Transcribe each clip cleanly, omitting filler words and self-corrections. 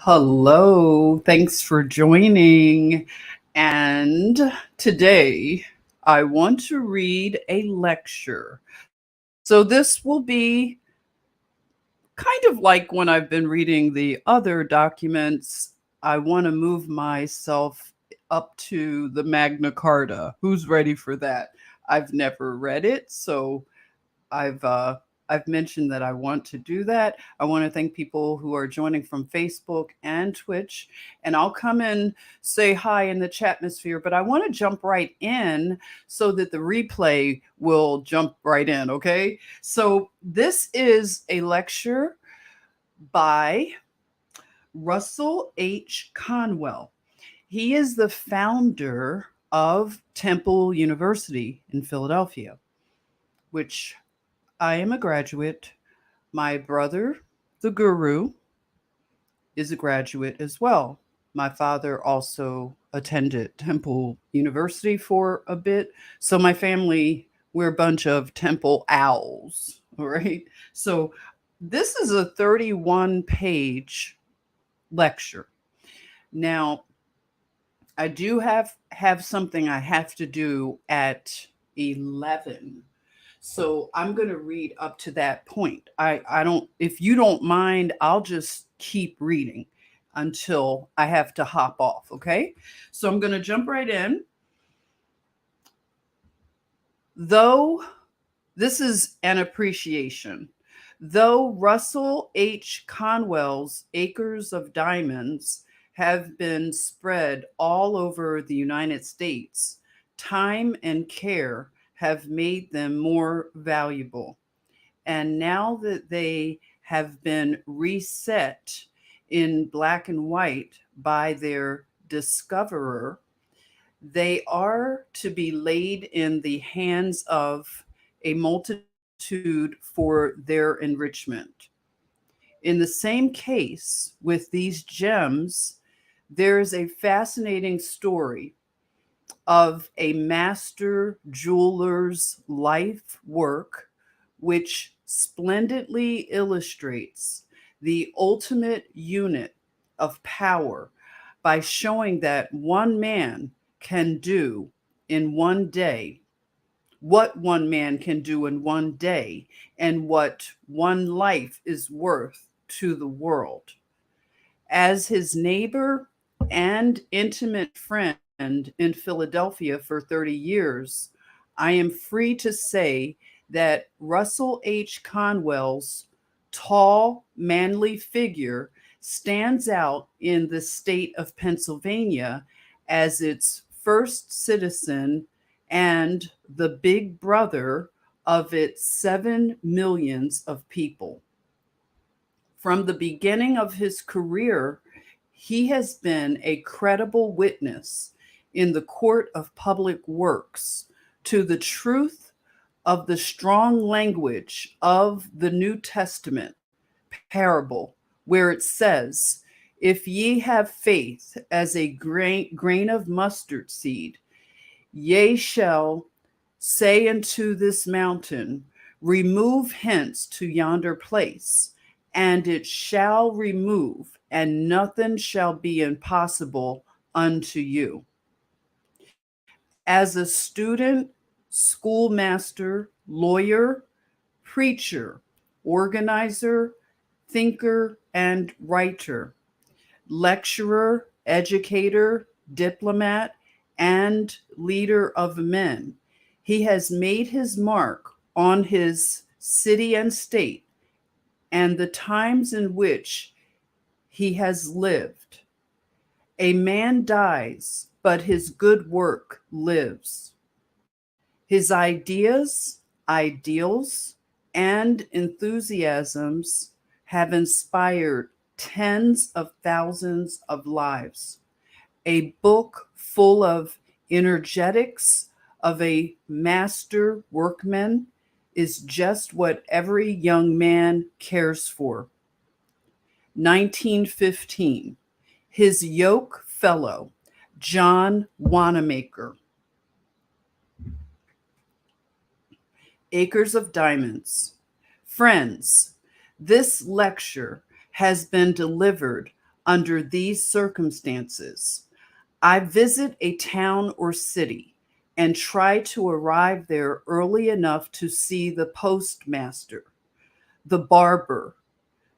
Hello, thanks for joining. And today I want to read a lecture. So this will be kind of like when I've been reading the other documents. I want to move myself up to the Magna Carta. Who's ready for that? I've never read it, so I've uh, I've mentioned that I want to do that. I want to thank people who are joining from Facebook and Twitch, and I'll come and say hi in the chatmosphere. But I want to jump right in so that the replay will jump right in. Okay, so this is a lecture by Russell H. Conwell. He is the founder of Temple University in Philadelphia, which I am a graduate. My brother, the guru, is a graduate as well. My father also attended Temple University for a bit. So my family, we're a bunch of Temple owls. All right. So this is a 31-page lecture. Now, I do have something I have to do at 11. So I'm going to read up to that point. I don't, if you don't mind, I'll just keep reading until I have to hop off. Okay. So I'm going to jump right in. Though this is an appreciation, though Russell H. Conwell's Acres of Diamonds have been spread all over the United States, time and care have made them more valuable. And now that they have been reset in black and white by their discoverer, they are to be laid in the hands of a multitude for their enrichment. In the same case with these gems, there is a fascinating story of a master jeweler's life work, which splendidly illustrates the ultimate unit of power by showing that one man can do in one day what one man can do in one day and what one life is worth to the world. As his neighbor and intimate friend in Philadelphia for 30 years, I am free to say that Russell H. Conwell's tall, manly figure stands out in the state of Pennsylvania as its first citizen and the big brother of its 7 millions of people. From the beginning of his career, he has been a credible witness in the court of public works to the truth of the strong language of the New Testament parable, where it says, "If ye have faith as a grain of mustard seed, ye shall say unto this mountain, remove hence to yonder place, and it shall remove, and nothing shall be impossible unto you." As a student, schoolmaster, lawyer, preacher, organizer, thinker, and writer, lecturer, educator, diplomat, and leader of men, he has made his mark on his city and state and the times in which he has lived. A man dies, but his good work lives. His ideas, ideals, and enthusiasms have inspired tens of thousands of lives. A book full of energetics of a master workman is just what every young man cares for. 1915, his yoke fellow, John Wanamaker. Acres of Diamonds. Friends, this lecture has been delivered under these circumstances. I visit a town or city and try to arrive there early enough to see the postmaster, the barber,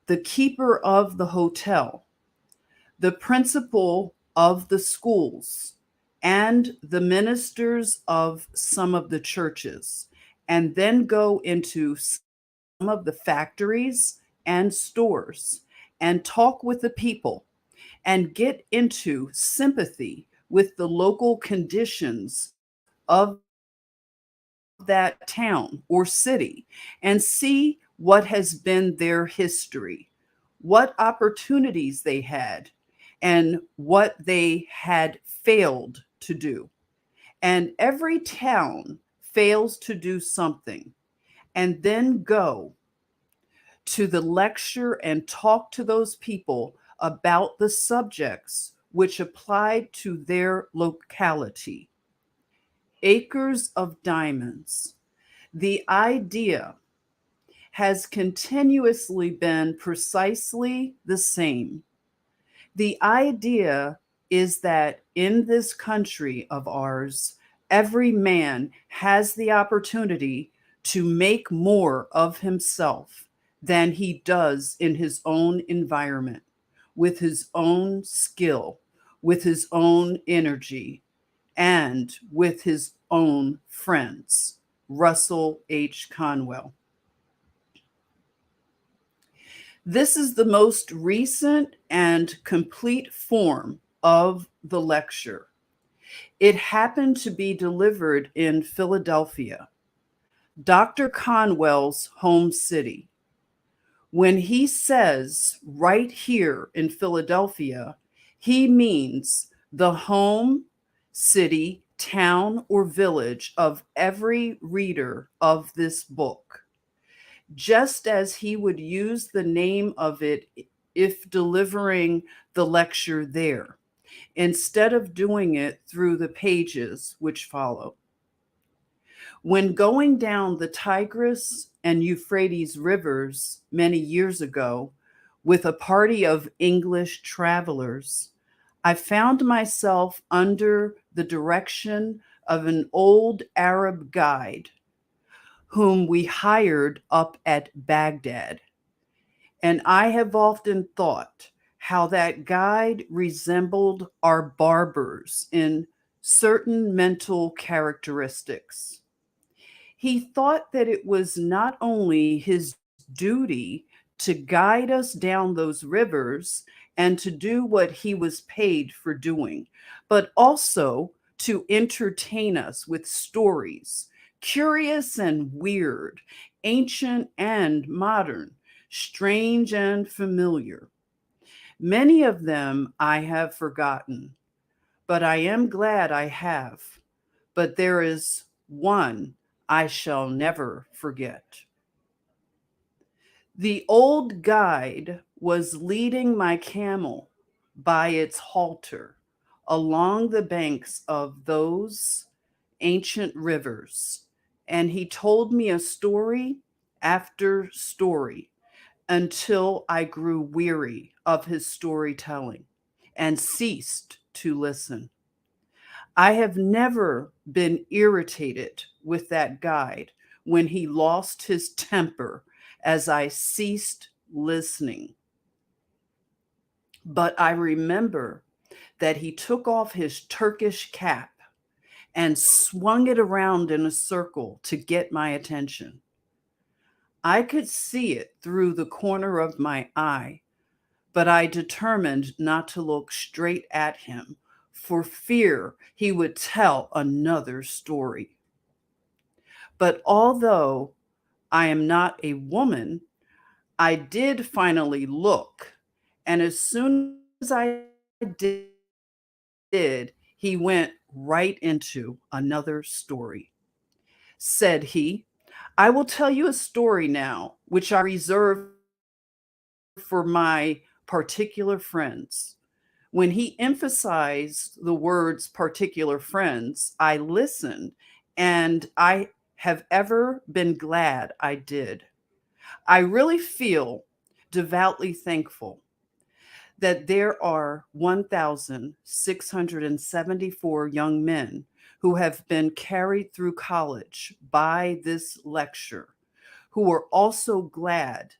the keeper of the hotel, the principal of the schools, and the ministers of some of the churches, and then go into some of the factories and stores and talk with the people and get into sympathy with the local conditions of that town or city and see what has been their history, what opportunities they had, and what they had failed to do. And every town fails to do something, and then go to the lecture and talk to those people about the subjects which applied to their locality. Acres of diamonds. The idea has continuously been precisely the same. The idea is that in this country of ours, every man has the opportunity to make more of himself than he does in his own environment, with his own skill, with his own energy, and with his own friends. Russell H. Conwell. This is the most recent and complete form of the lecture. It happened to be delivered in Philadelphia, Dr. Conwell's home city. When he says right here in Philadelphia, he means the home, city, town, or village of every reader of this book, just as he would use the name of it if delivering the lecture there, instead of doing it through the pages which follow. When going down the Tigris and Euphrates rivers many years ago with a party of English travelers, I found myself under the direction of an old Arab guide whom we hired up at Baghdad. And I have often thought how that guide resembled our barbers in certain mental characteristics. He thought that it was not only his duty to guide us down those rivers and to do what he was paid for doing, but also to entertain us with stories, curious and weird, ancient and modern, strange and familiar. Many of them I have forgotten, but I am glad I have. But there is one I shall never forget. The old guide was leading my camel by its halter along the banks of those ancient rivers, and he told me a story after story until I grew weary of his storytelling and ceased to listen. I have never been irritated with that guide when he lost his temper as I ceased listening. But I remember that he took off his Turkish cap and swung it around in a circle to get my attention. I could see it through the corner of my eye, but I determined not to look straight at him for fear he would tell another story. But although I am not a woman, I did finally look, and as soon as I did, he went right into another story. Said he, I will tell you a story now, which I reserve for my particular friends. When he emphasized the words particular friends, I listened, and I have ever been glad I did. I really feel devoutly thankful that there are 1,674 young men who have been carried through college by this lecture, who are also glad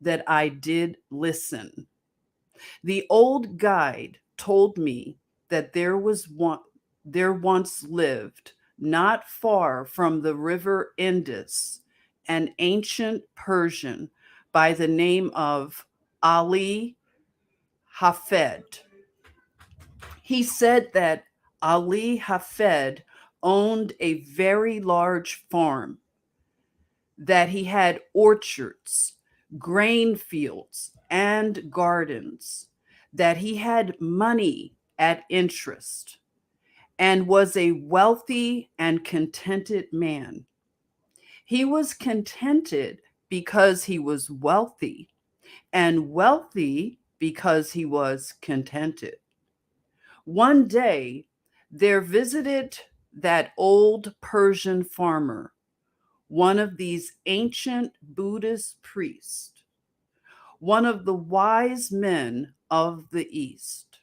that I did listen. The old guide told me that there once lived not far from the river Indus an ancient Persian by the name of Ali Hafed. He said that Ali Hafed owned a very large farm, that he had orchards, grain fields, and gardens, that he had money at interest, and was a wealthy and contented man. He was contented because he was wealthy, and wealthy because he was contented. One day, there visited that old Persian farmer one of these ancient Buddhist priests, one of the wise men of the East.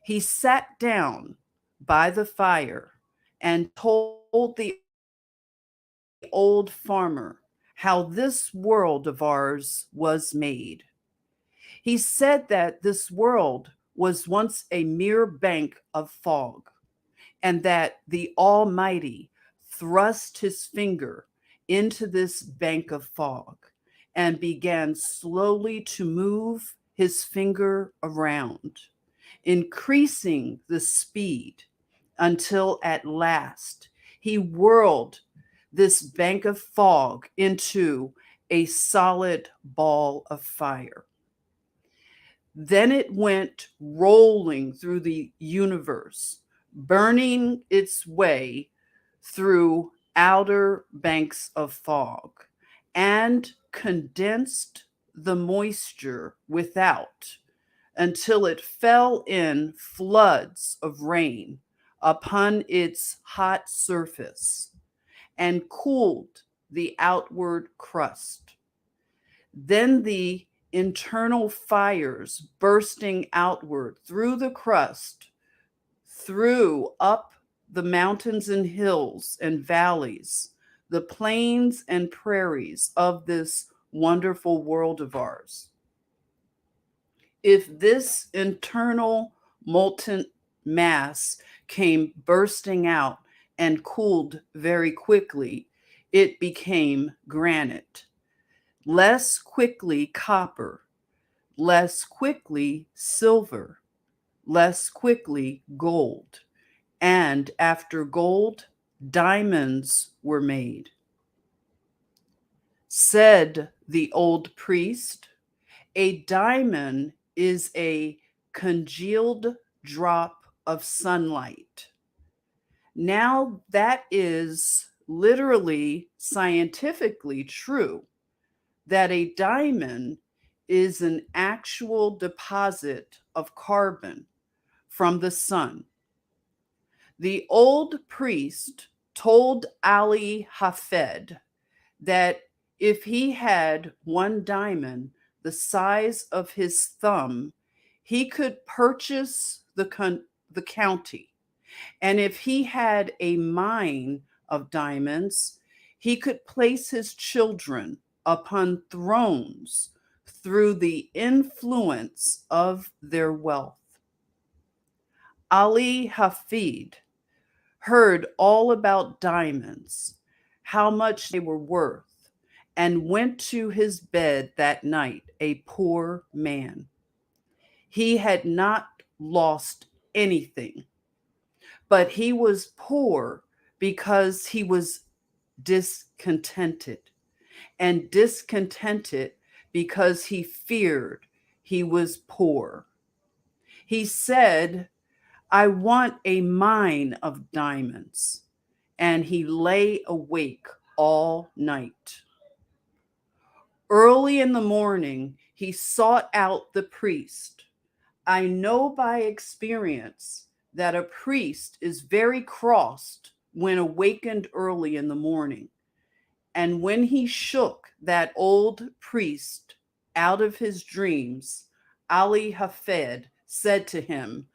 He sat down by the fire and told the old farmer how this world of ours was made. He said that this world was once a mere bank of fog, and that the Almighty thrust his finger into this bank of fog and began slowly to move his finger around, increasing the speed until at last he whirled this bank of fog into a solid ball of fire. Then it went rolling through the universe, burning its way through outer banks of fog, and condensed the moisture without until it fell in floods of rain upon its hot surface and cooled the outward crust. Then the internal fires bursting outward through the crust, through up the mountains and hills and valleys, the plains and prairies of this wonderful world of ours. If this internal molten mass came bursting out and cooled very quickly, it became granite. Less quickly copper, less quickly silver, less quickly gold, and after gold, diamonds were made. Said the old priest, a diamond is a congealed drop of sunlight. Now that is literally scientifically true, that a diamond is an actual deposit of carbon from the sun. The old priest told Ali Hafed that if he had one diamond the size of his thumb, he could purchase the county. And if he had a mine of diamonds, he could place his children upon thrones through the influence of their wealth. Ali Hafed heard all about diamonds, how much they were worth, and went to his bed that night a poor man. He had not lost anything, but he was poor because he was discontented, and discontented because he feared he was poor. He said, I want a mine of diamonds. And he lay awake all night. Early in the morning, he sought out the priest. I know by experience that a priest is very crossed when awakened early in the morning. And when he shook that old priest out of his dreams, Ali Hafed said to him,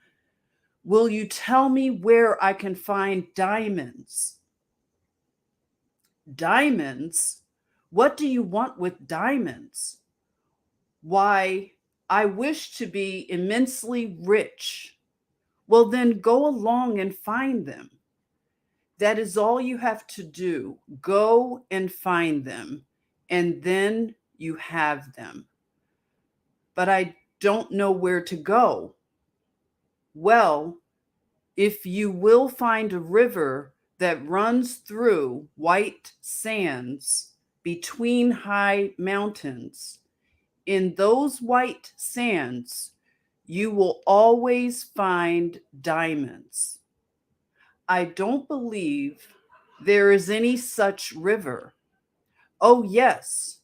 "Will you tell me where I can find diamonds?" "Diamonds? What do you want with diamonds?" "Why, I wish to be immensely rich." "Well, then go along and find them." "That is all you have to do. Go and find them, and then you have them." "But I don't know where to go." "Well, if you will find a river that runs through white sands between high mountains, in those white sands, you will always find diamonds." "I don't believe there is any such river." "Oh, yes,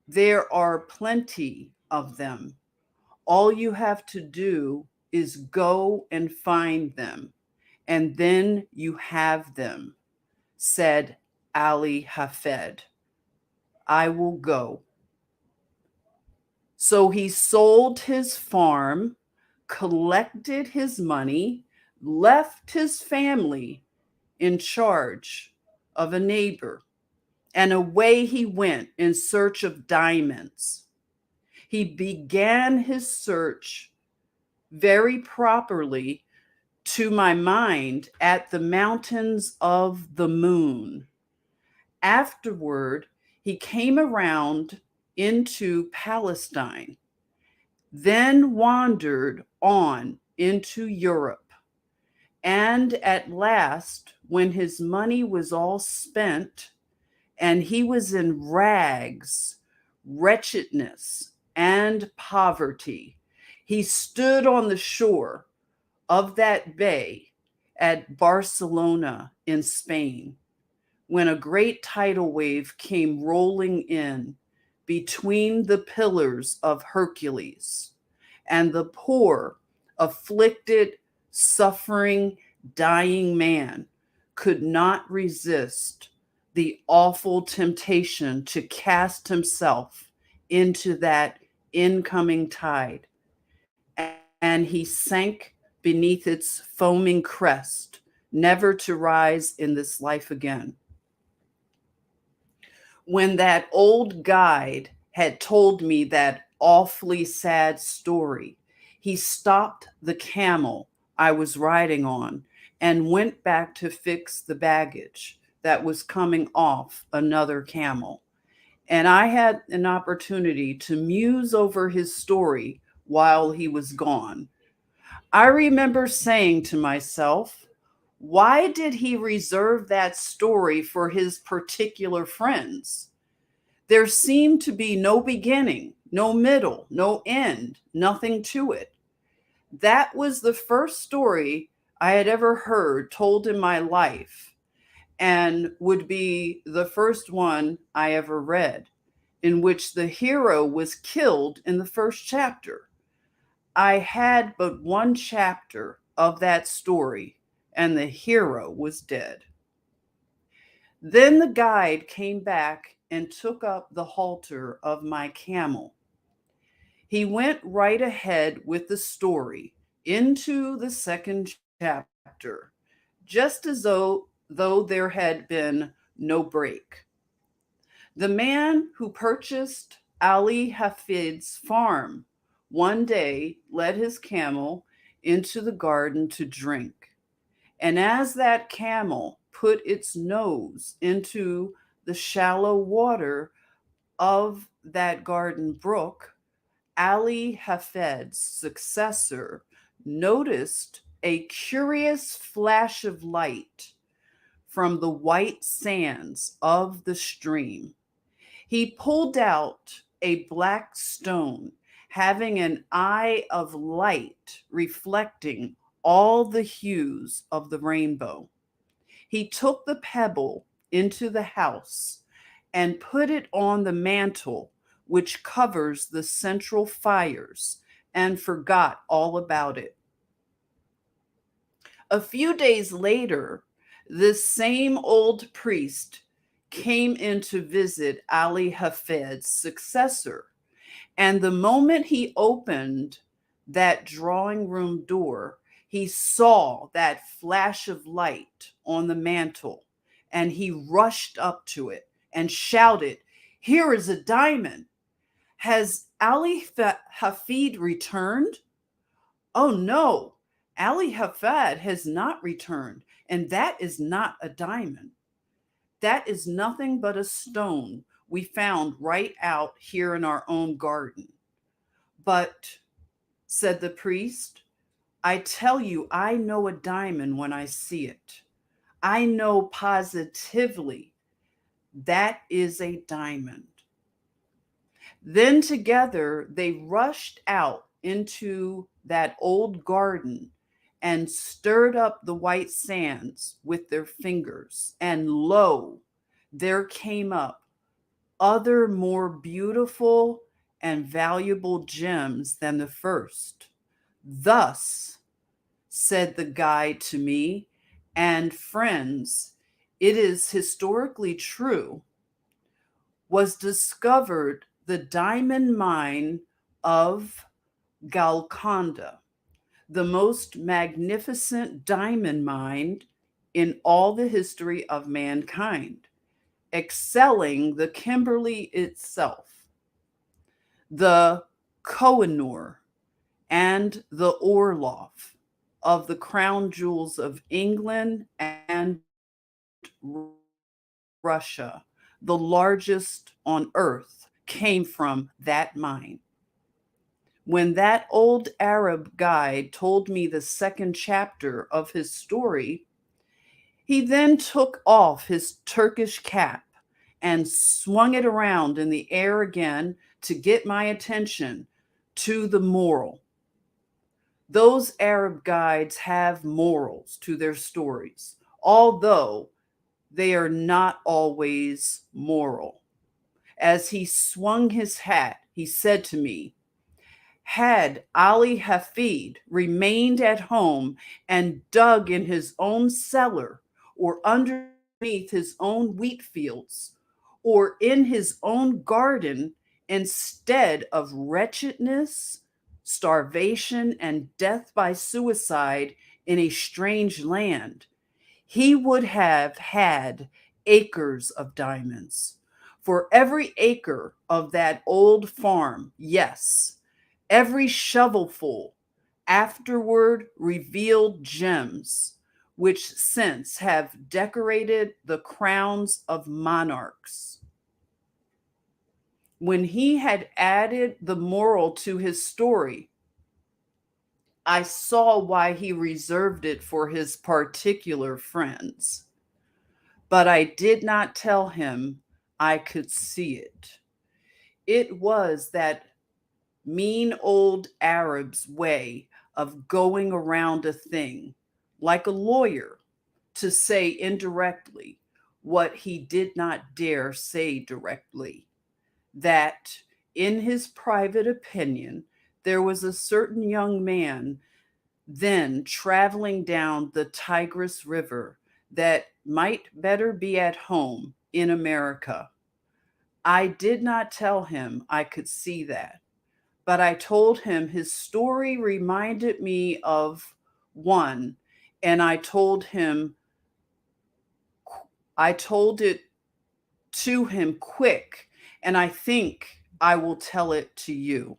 there are plenty of them. All you have to do is go and find them, and then you have them," said Ali Hafed. "I will go." So he sold his farm, collected his money, left his family in charge of a neighbor, and away he went in search of diamonds. He began his search very properly, to my mind, at the mountains of the moon. Afterward, he came around into Palestine, then wandered on into Europe. And at last, when his money was all spent and he was in rags, wretchedness, and poverty, he stood on the shore of that bay at Barcelona in Spain, when a great tidal wave came rolling in between the pillars of Hercules, and the poor, afflicted, suffering, dying man could not resist the awful temptation to cast himself into that incoming tide. And he sank beneath its foaming crest, never to rise in this life again. When that old guide had told me that awfully sad story, he stopped the camel I was riding on and went back to fix the baggage that was coming off another camel. And I had an opportunity to muse over his story while he was gone. I remember saying to myself, why did he reserve that story for his particular friends? There seemed to be no beginning, no middle, no end, nothing to it. That was the first story I had ever heard told in my life, and would be the first one I ever read, in which the hero was killed in the first chapter. I had but one chapter of that story, and the hero was dead. Then the guide came back and took up the halter of my camel. He went right ahead with the story into the second chapter, just as though there had been no break. The man who purchased Ali Hafed's farm one day led his camel into the garden to drink. And as that camel put its nose into the shallow water of that garden brook, Ali Hafed's successor noticed a curious flash of light from the white sands of the stream. He pulled out a black stone having an eye of light reflecting all the hues of the rainbow. He took the pebble into the house and put it on the mantle which covers the central fires, and forgot all about it. A few days later, this same old priest came in to visit Ali Hafed's successor, and the moment he opened that drawing room door, he saw that flash of light on the mantle, and he rushed up to it and shouted, "Here is a diamond. Has Ali Hafed returned?" "Oh no, Ali Hafed has not returned, and that is not a diamond. That is nothing but a stone we found right out here in our own garden." "But," said the priest, "I tell you, I know a diamond when I see it. I know positively that is a diamond." Then together they rushed out into that old garden and stirred up the white sands with their fingers. And lo, there came up other more beautiful and valuable gems than the first. "Thus," said the guide to me, "and friends, it is historically true, was discovered the diamond mine of Golconda, the most magnificent diamond mine in all the history of mankind, excelling the Kimberley itself, the Kohinoor, and the Orlov of the crown jewels of England and Russia. The largest on earth came from that mine." When that old Arab guide told me the second chapter of his story, he then took off his Turkish cap and swung it around in the air again to get my attention to the moral. Those Arab guides have morals to their stories, although they are not always moral. As he swung his hat, he said to me, "Had Ali Hafed remained at home and dug in his own cellar or underneath his own wheat fields or in his own garden instead of wretchedness, starvation, and death by suicide in a strange land, he would have had acres of diamonds. For every acre of that old farm, yes, every shovelful afterward revealed gems, which since have decorated the crowns of monarchs." When he had added the moral to his story, I saw why he reserved it for his particular friends. But I did not tell him I could see it. It was that mean old Arab's way of going around a thing, like a lawyer, to say indirectly what he did not dare say directly. That, in his private opinion, there was a certain young man then traveling down the Tigris River that might better be at home in America. I did not tell him I could see that, but I told him his story reminded me of one, and I told it to him quick, and I think I will tell it to you.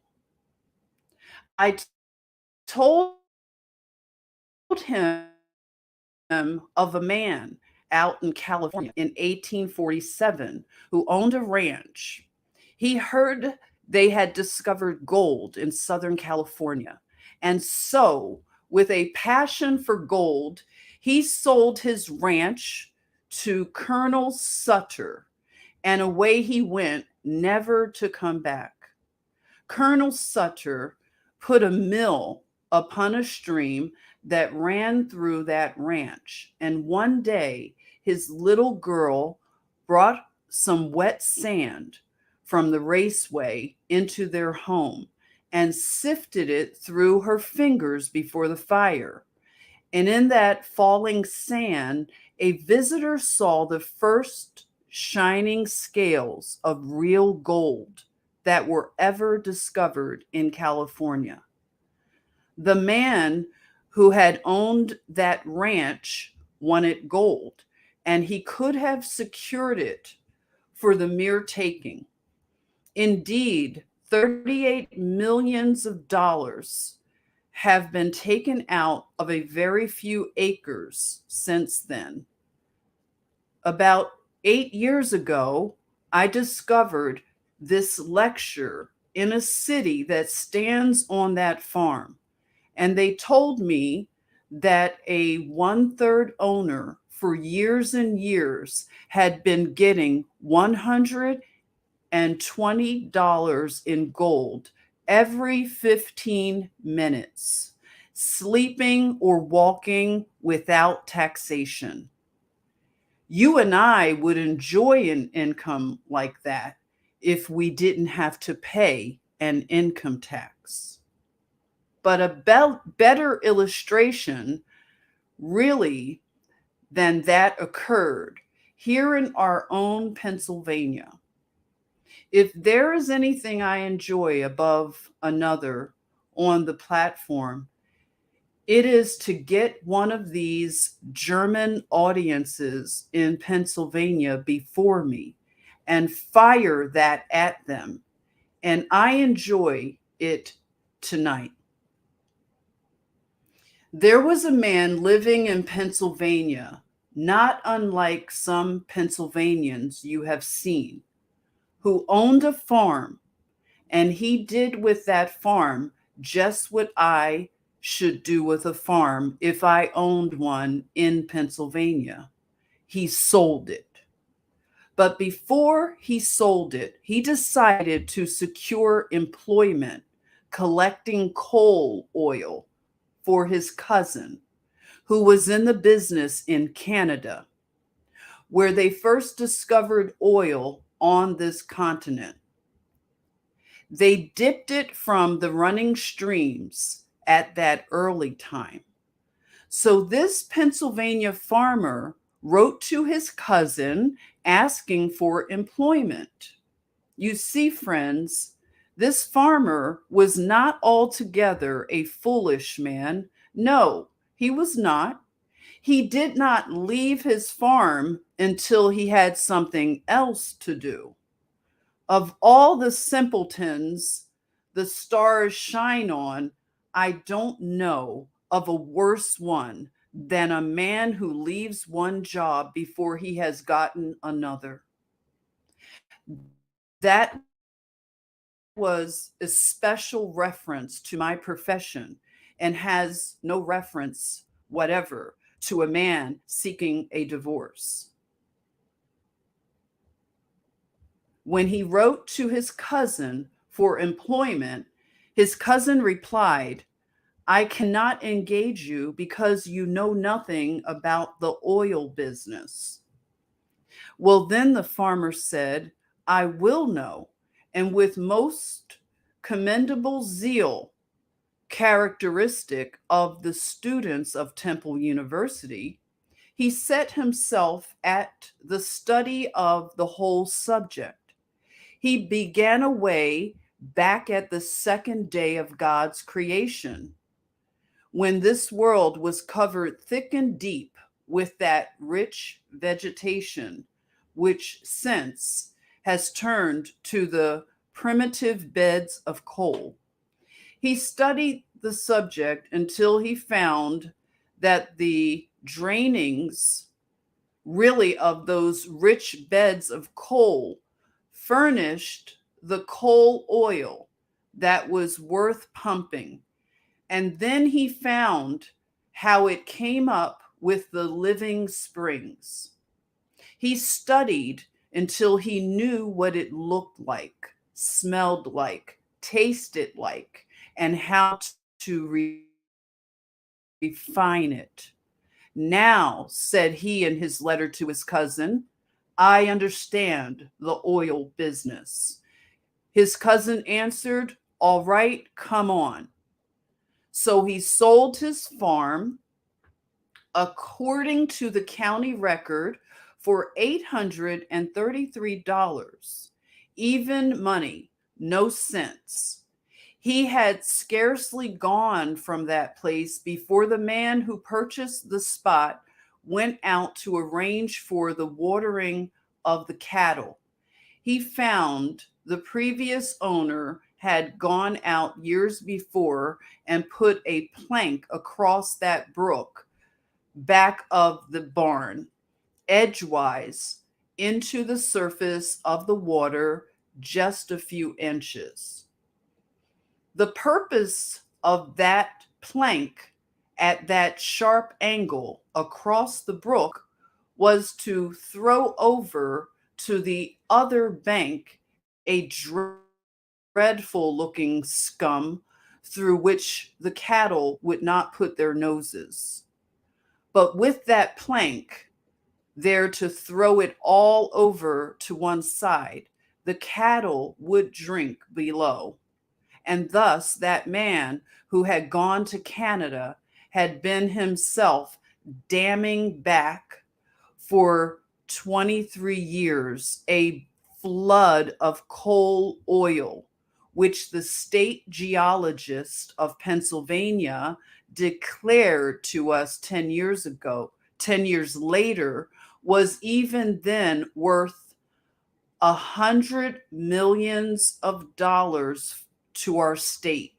I told him of a man out in California in 1847 who owned a ranch. He heard they had discovered gold in Southern California. And so, with a passion for gold, he sold his ranch to Colonel Sutter, and away he went, never to come back. Colonel Sutter put a mill upon a stream that ran through that ranch, and one day his little girl brought some wet sand from the raceway into their home and sifted it through her fingers before the fire. And in that falling sand, a visitor saw the first shining scales of real gold that were ever discovered in California. The man who had owned that ranch wanted gold, and he could have secured it for the mere taking. Indeed, 38 millions of dollars have been taken out of a very few acres since then. About 8 years ago, I discovered this lecture in a city that stands on that farm. And they told me that a one-third owner for years and years had been getting $120 in gold every 15 minutes, sleeping or walking without taxation. You and I would enjoy an income like that if we didn't have to pay an income tax. But a better illustration, really, than that occurred here in our own Pennsylvania. If there is anything I enjoy above another on the platform, it is to get one of these German audiences in Pennsylvania before me and fire that at them. And I enjoy it tonight. There was a man living in Pennsylvania, not unlike some Pennsylvanians you have seen, who owned a farm, and he did with that farm just what I should do with a farm if I owned one in Pennsylvania. He sold it. But before he sold it, he decided to secure employment collecting coal oil for his cousin, who was in the business in Canada, where they first discovered oil on this continent. They dipped it from the running streams at that early time. So this Pennsylvania farmer wrote to his cousin asking for employment. You see, friends, this farmer was not altogether a foolish man. No, he was not. He did not leave his farm until he had something else to do. Of all the simpletons the stars shine on, I don't know of a worse one than a man who leaves one job before he has gotten another. That was a special reference to my profession and has no reference whatever to a man seeking a divorce. When he wrote to his cousin for employment, his cousin replied, "I cannot engage you because you know nothing about the oil business." Well, then the farmer said, "I will know." And with most commendable zeal, characteristic of the students of Temple University, he set himself at the study of the whole subject. He began away back at the second day of God's creation, when this world was covered thick and deep with that rich vegetation, which since has turned to the primitive beds of coal. He studied the subject until he found that the drainings really of those rich beds of coal furnished the coal oil that was worth pumping. And then he found how it came up with the living springs. He studied until he knew what it looked like, smelled like, tasted like, and how to refine it. "Now," said he in his letter to his cousin, "I understand the oil business." His cousin answered, "All right, come on." So he sold his farm according to the county record for $833, even money, no cents. He had scarcely gone from that place before the man who purchased the spot went out to arrange for the watering of the cattle. He found the previous owner had gone out years before and put a plank across that brook back of the barn, edgewise, into the surface of the water, just a few inches. The purpose of that plank at that sharp angle across the brook was to throw over to the other bank a dreadful looking scum through which the cattle would not put their noses. But with that plank there to throw it all over to one side, the cattle would drink below. And thus that man who had gone to Canada had been himself damming back for 23 years a flood of coal oil, which the state geologist of Pennsylvania declared to us 10 years ago, 10 years later, was even then worth $100 million to our state.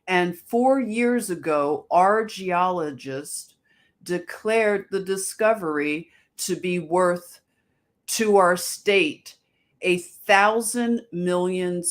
And 4 years ago, our geologist declared the discovery to be worth to our state $1,000 million.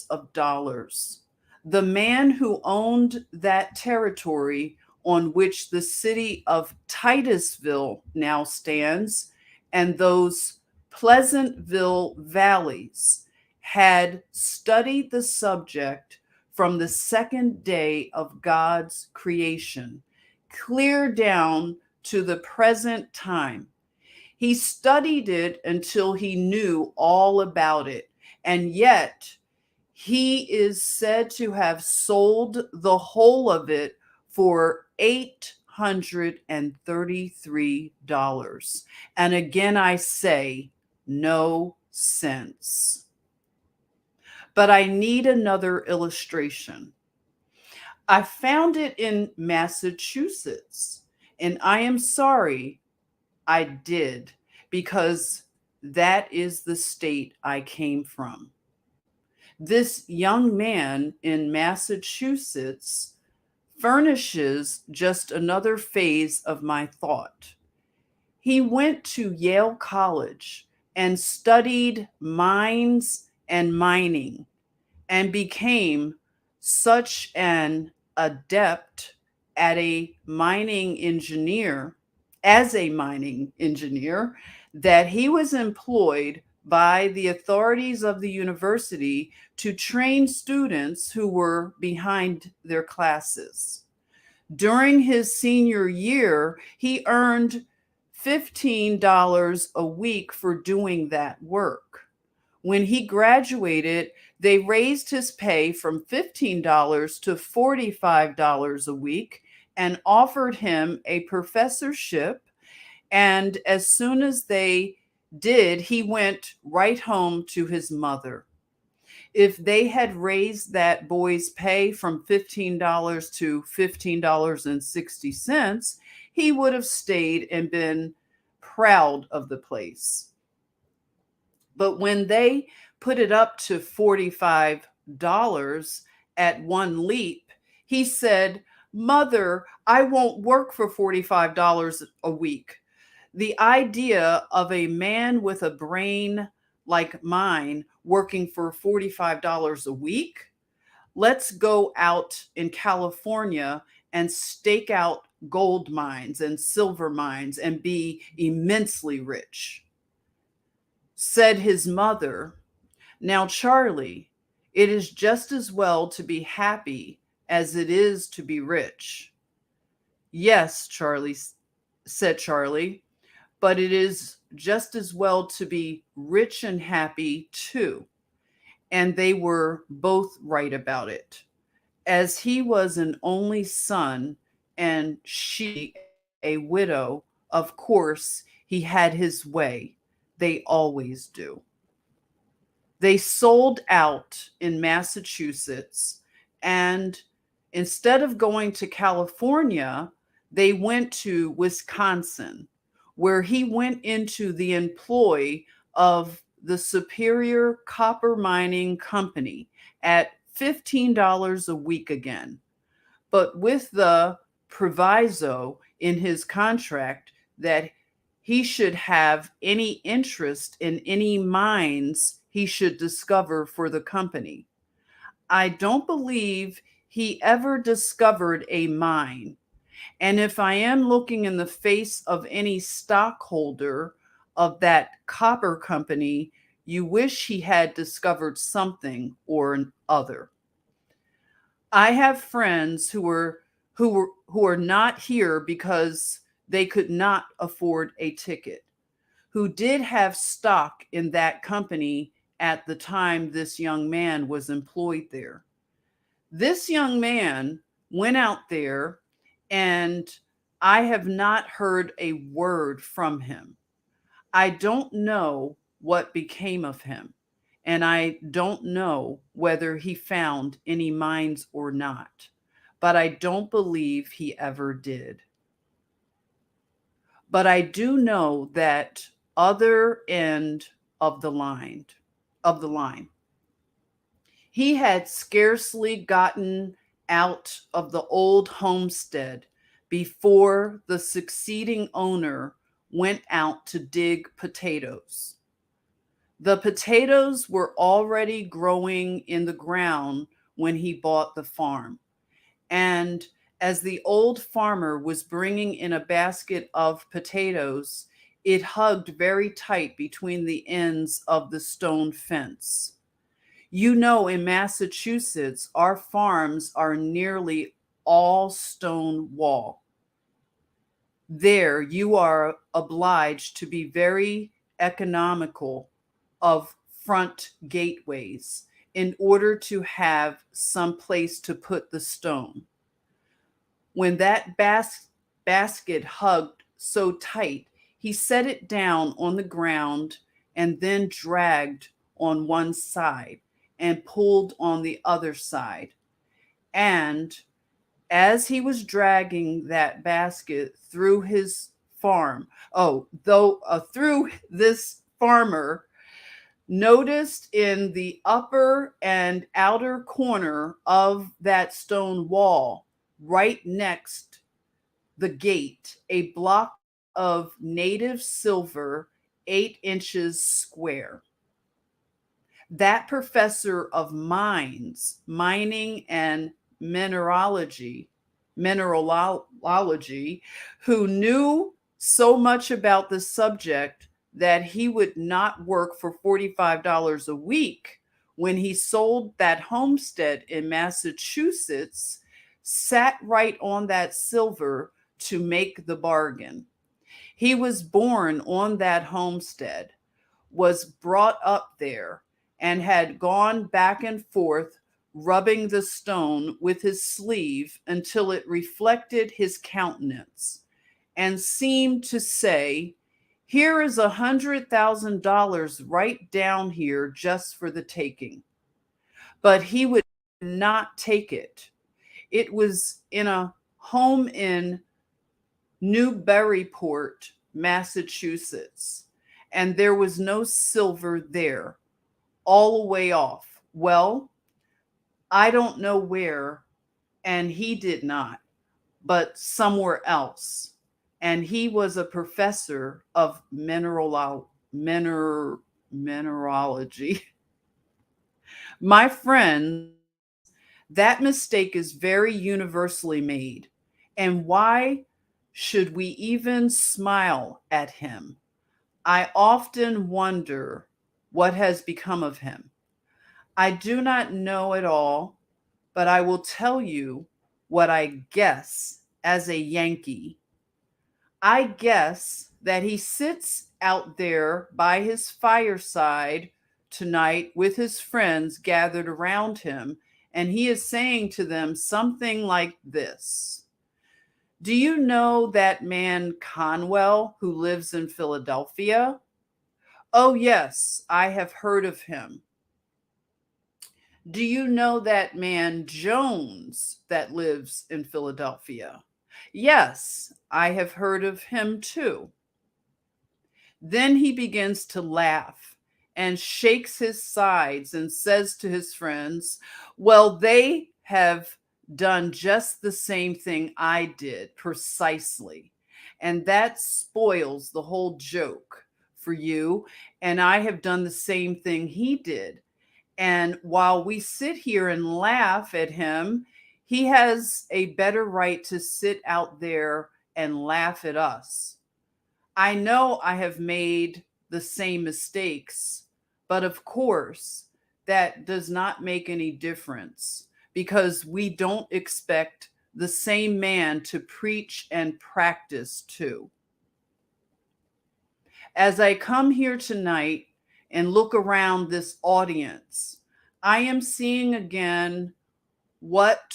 The man who owned that territory on which the city of Titusville now stands and those Pleasantville valleys had studied the subject from the second day of God's creation, clear down to the present time. He studied it until he knew all about it, and yet he is said to have sold the whole of it for $833. And again, I say, no sense. But I need another illustration. I found it in Massachusetts, and I am sorry I did, because that is the state I came from. This young man in Massachusetts furnishes just another phase of my thought. He went to Yale College and studied mines and mining and became such an adept at a mining engineer, as a mining engineer, that he was employed by the authorities of the university to train students who were behind their classes. During his senior year, he earned $15 a week for doing that work. When he graduated, they raised his pay from $15 to $45 a week and offered him a professorship. And as soon as they did, he went right home to his mother. If they had raised that boy's pay from $15 to $15.60, he would have stayed and been proud of the place. But when they put it up to $45 at one leap, he said, "Mother, I won't work for $45 a week. The idea of a man with a brain like mine working for $45 a week? Let's go out in California and stake out gold mines and silver mines and be immensely rich." Said his mother, "Now, Charlie, it is just as well to be happy as it is to be rich." "Yes, Charlie," said Charlie, "but it is just as well to be rich and happy too." And they were both right about it. As he was an only son and she a widow, of course he had his way. They always do. They sold out in Massachusetts And instead of going to California, they went to Wisconsin, where he went into the employ of the Superior Copper Mining Company at $15 a week again, but with the proviso in his contract that he should have any interest in any mines he should discover for the company. I don't believe he ever discovered a mine. And if I am looking in the face of any stockholder of that copper company, you wish he had discovered something or other. I have friends who are not here because they could not afford a ticket, who did have stock in that company at the time this young man was employed there. This young man went out there, and I have not heard a word from him. I don't know what became of him, and I don't know whether he found any mines or not, but I don't believe he ever did. But I do know that other end of the line, he had scarcely gotten out of the old homestead before the succeeding owner went out to dig potatoes. The potatoes were already growing in the ground when he bought the farm. And as the old farmer was bringing in a basket of potatoes, it hugged very tight between the ends of the stone fence. You know, in Massachusetts, our farms are nearly all stone wall. There, you are obliged to be very economical of front gateways in order to have some place to put the stone. When that basket hugged so tight, he set it down on the ground and then dragged on one side and pulled on the other side. And as he was dragging that basket through his farm, through this farmer noticed in the upper and outer corner of that stone wall, right next the gate, a block of native silver, 8 inches square. That professor of mines, mining and mineralogy, who knew so much about the subject that he would not work for $45 a week when he sold that homestead in Massachusetts, sat right on that silver to make the bargain. He was born on that homestead, was brought up there, and had gone back and forth rubbing the stone with his sleeve until it reflected his countenance and seemed to say, "Here is $100,000 right down here just for the taking." But he would not take it. It was in a home in Newburyport, Massachusetts, and there was no silver there, all the way off. Well, I don't know where, and he did not, but somewhere else. And he was a professor of mineralogy. My friend, that mistake is very universally made. And why should we even smile at him? I often wonder what has become of him. I do not know at all, but I will tell you what I guess as a Yankee. I guess that he sits out there by his fireside tonight with his friends gathered around him, and he is saying to them something like this: "Do you know that man Conwell who lives in Philadelphia? Oh, yes, I have heard of him. Do you know that man Jones that lives in Philadelphia? Yes, I have heard of him too. Then he begins to laugh and shakes his sides and says to his friends, well, they have done just the same thing I did precisely. And that spoils the whole joke for you. And I have done the same thing he did. And while we sit here and laugh at him, he has a better right to sit out there and laugh at us. I know I have made the same mistakes, but of course, that does not make any difference because we don't expect the same man to preach and practice too. As I come here tonight and look around this audience, I am seeing again what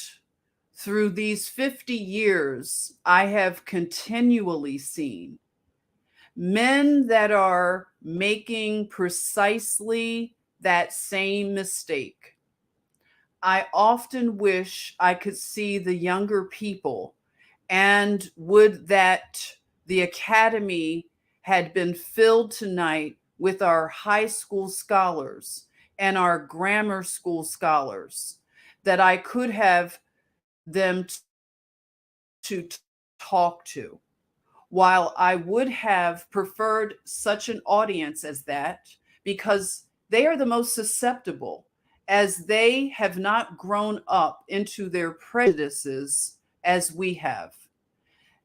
through these 50 years I have continually seen. Men that are making precisely that same mistake. I often wish I could see the younger people and would that the academy had been filled tonight with our high school scholars and our grammar school scholars, that I could have them to talk to. While I would have preferred such an audience as that, because they are the most susceptible, as they have not grown up into their prejudices as we have.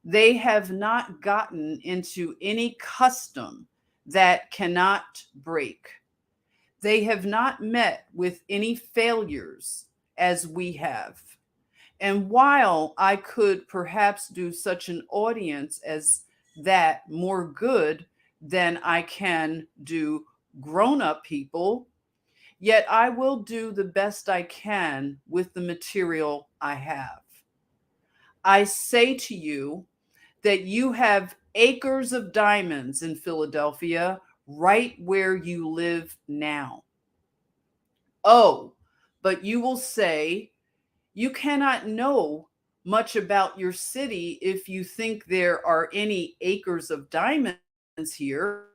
They have not gotten into any custom that cannot break. They have not met with any failures as we have. And while I could perhaps do such an audience as that more good than I can do grown up people, yet I will do the best I can with the material I have. I say to you that you have acres of diamonds in Philadelphia right where you live now. Oh, but you will say, you cannot know much about your city if you think there are any acres of diamonds here.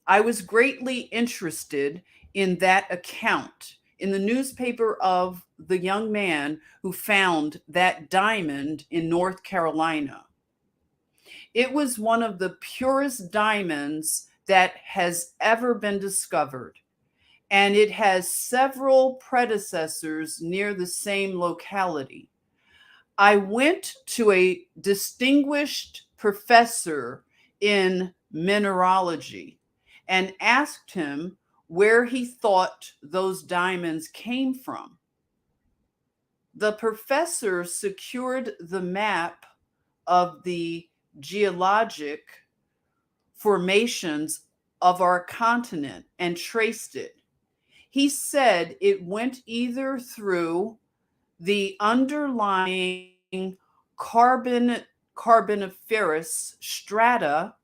I was greatly interested in that account in the newspaper of the young man who found that diamond in North Carolina. It was one of the purest diamonds that has ever been discovered, and it has several predecessors near the same locality. I went to a distinguished professor in mineralogy and asked him where he thought those diamonds came from. The professor secured the map of the geologic formations of our continent and traced it. He said it went either through the underlying carboniferous strata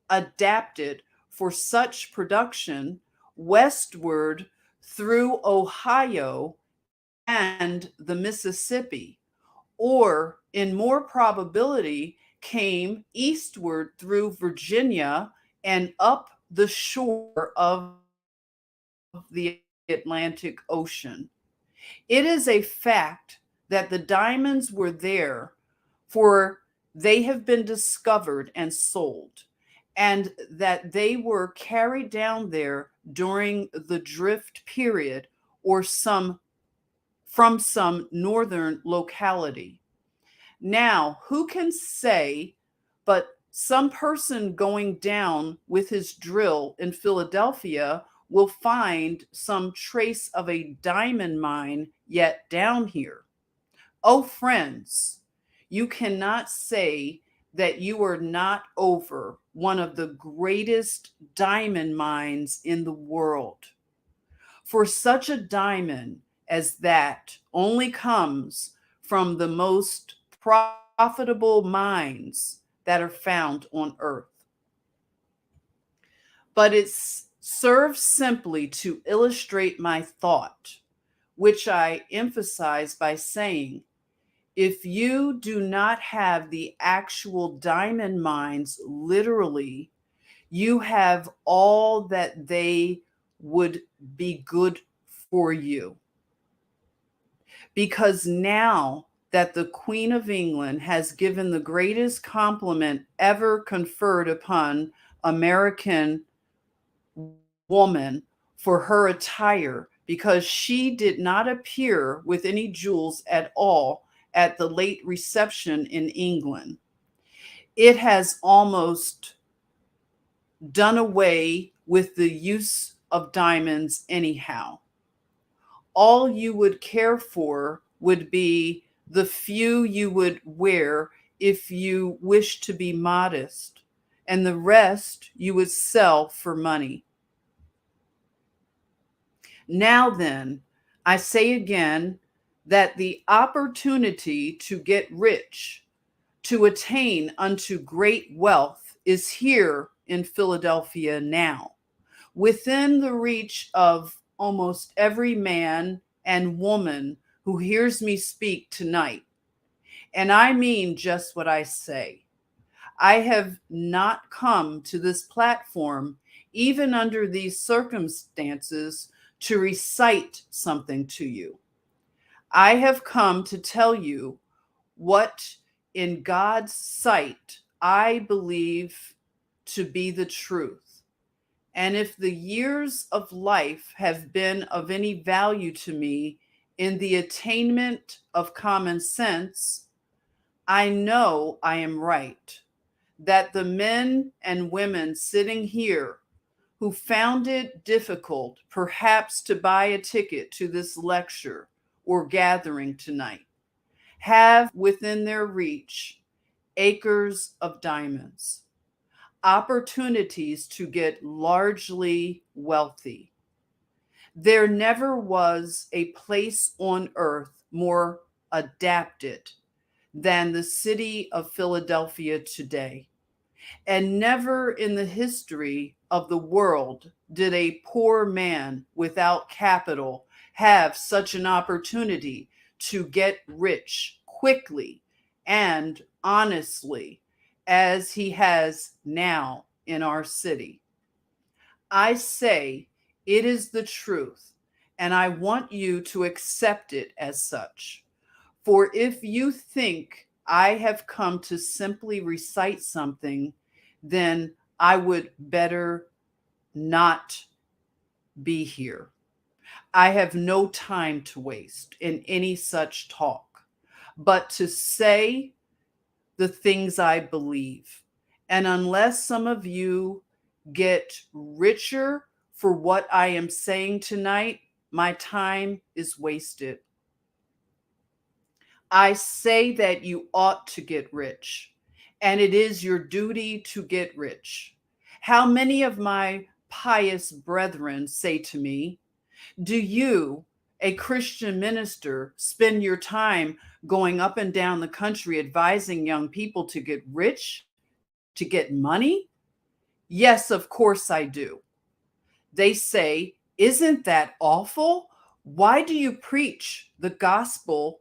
adapted for such production westward through Ohio and the Mississippi, or in more probability came eastward through Virginia and up the shore of the Atlantic Ocean. It is a fact that the diamonds were there, for they have been discovered and sold, and that they were carried down there during the drift period or from some northern locality. Now, who can say, but some person going down with his drill in Philadelphia will find some trace of a diamond mine yet down here. Oh, friends, you cannot say that you are not over one of the greatest diamond mines in the world. For such a diamond as that only comes from the most profitable mines that are found on earth. But it's serves simply to illustrate my thought, which I emphasize by saying, if you do not have the actual diamond mines literally, you have all that they would be good for you. Because now that the Queen of England has given the greatest compliment ever conferred upon American woman for her attire, because she did not appear with any jewels at all at the late reception in England, it has almost done away with the use of diamonds anyhow. All you would care for would be the few you would wear if you wish to be modest, and the rest you would sell for money. Now then, I say again that the opportunity to get rich, to attain unto great wealth, is here in Philadelphia now, within the reach of almost every man and woman who hears me speak tonight. And I mean just what I say. I have not come to this platform, even under these circumstances, to recite something to you. I have come to tell you what, in God's sight, I believe to be the truth. And if the years of life have been of any value to me in the attainment of common sense, I know I am right, that the men and women sitting here who found it difficult perhaps to buy a ticket to this lecture or gathering tonight have within their reach acres of diamonds, opportunities to get largely wealthy. There never was a place on earth more adapted than the city of Philadelphia today. And never in the history of the world did a poor man without capital have such an opportunity to get rich quickly and honestly as he has now in our city. I say it is the truth, and I want you to accept it as such. For if you think I have come to simply recite something, then I would better not be here. I have no time to waste in any such talk, but to say the things I believe. And unless some of you get richer for what I am saying tonight, my time is wasted. I say that you ought to get rich, and it is your duty to get rich. How many of my pious brethren say to me, do you, a Christian minister, spend your time going up and down the country advising young people to get rich, to get money? Yes, of course I do. They say, isn't that awful? Why do you preach the gospel?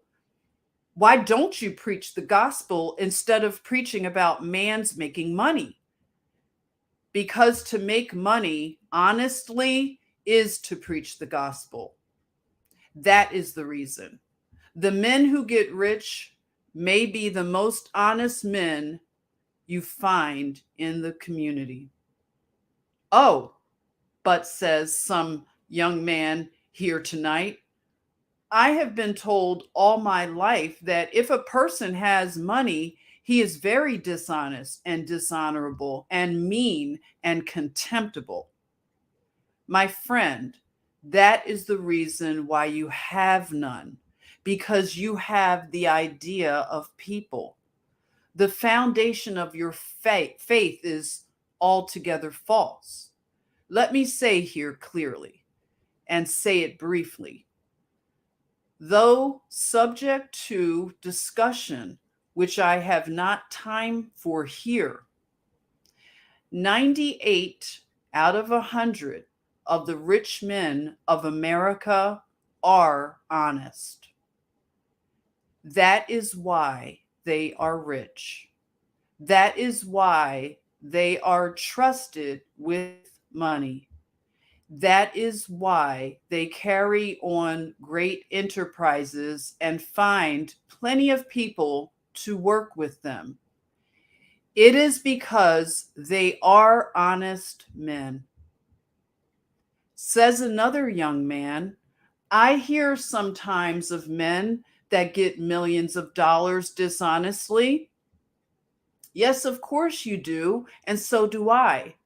Why don't you preach the gospel instead of preaching about man's making money? Because to make money honestly is to preach the gospel. That is the reason. The men who get rich may be the most honest men you find in the community. Oh, but says some young man here tonight, I have been told all my life that if a person has money, he is very dishonest and dishonorable and mean and contemptible. My friend, that is the reason why you have none, because you have the idea of people. The foundation of your faith is altogether false. Let me say here clearly and say it briefly. Though subject to discussion, which I have not time for here, 98 out of 100 of the rich men of America are honest. That is why they are rich. That is why they are trusted with money. That is why they carry on great enterprises and find plenty of people to work with them. It is because they are honest men. Says another young man, I hear sometimes of men that get millions of dollars dishonestly. Yes, of course you do, and so do I.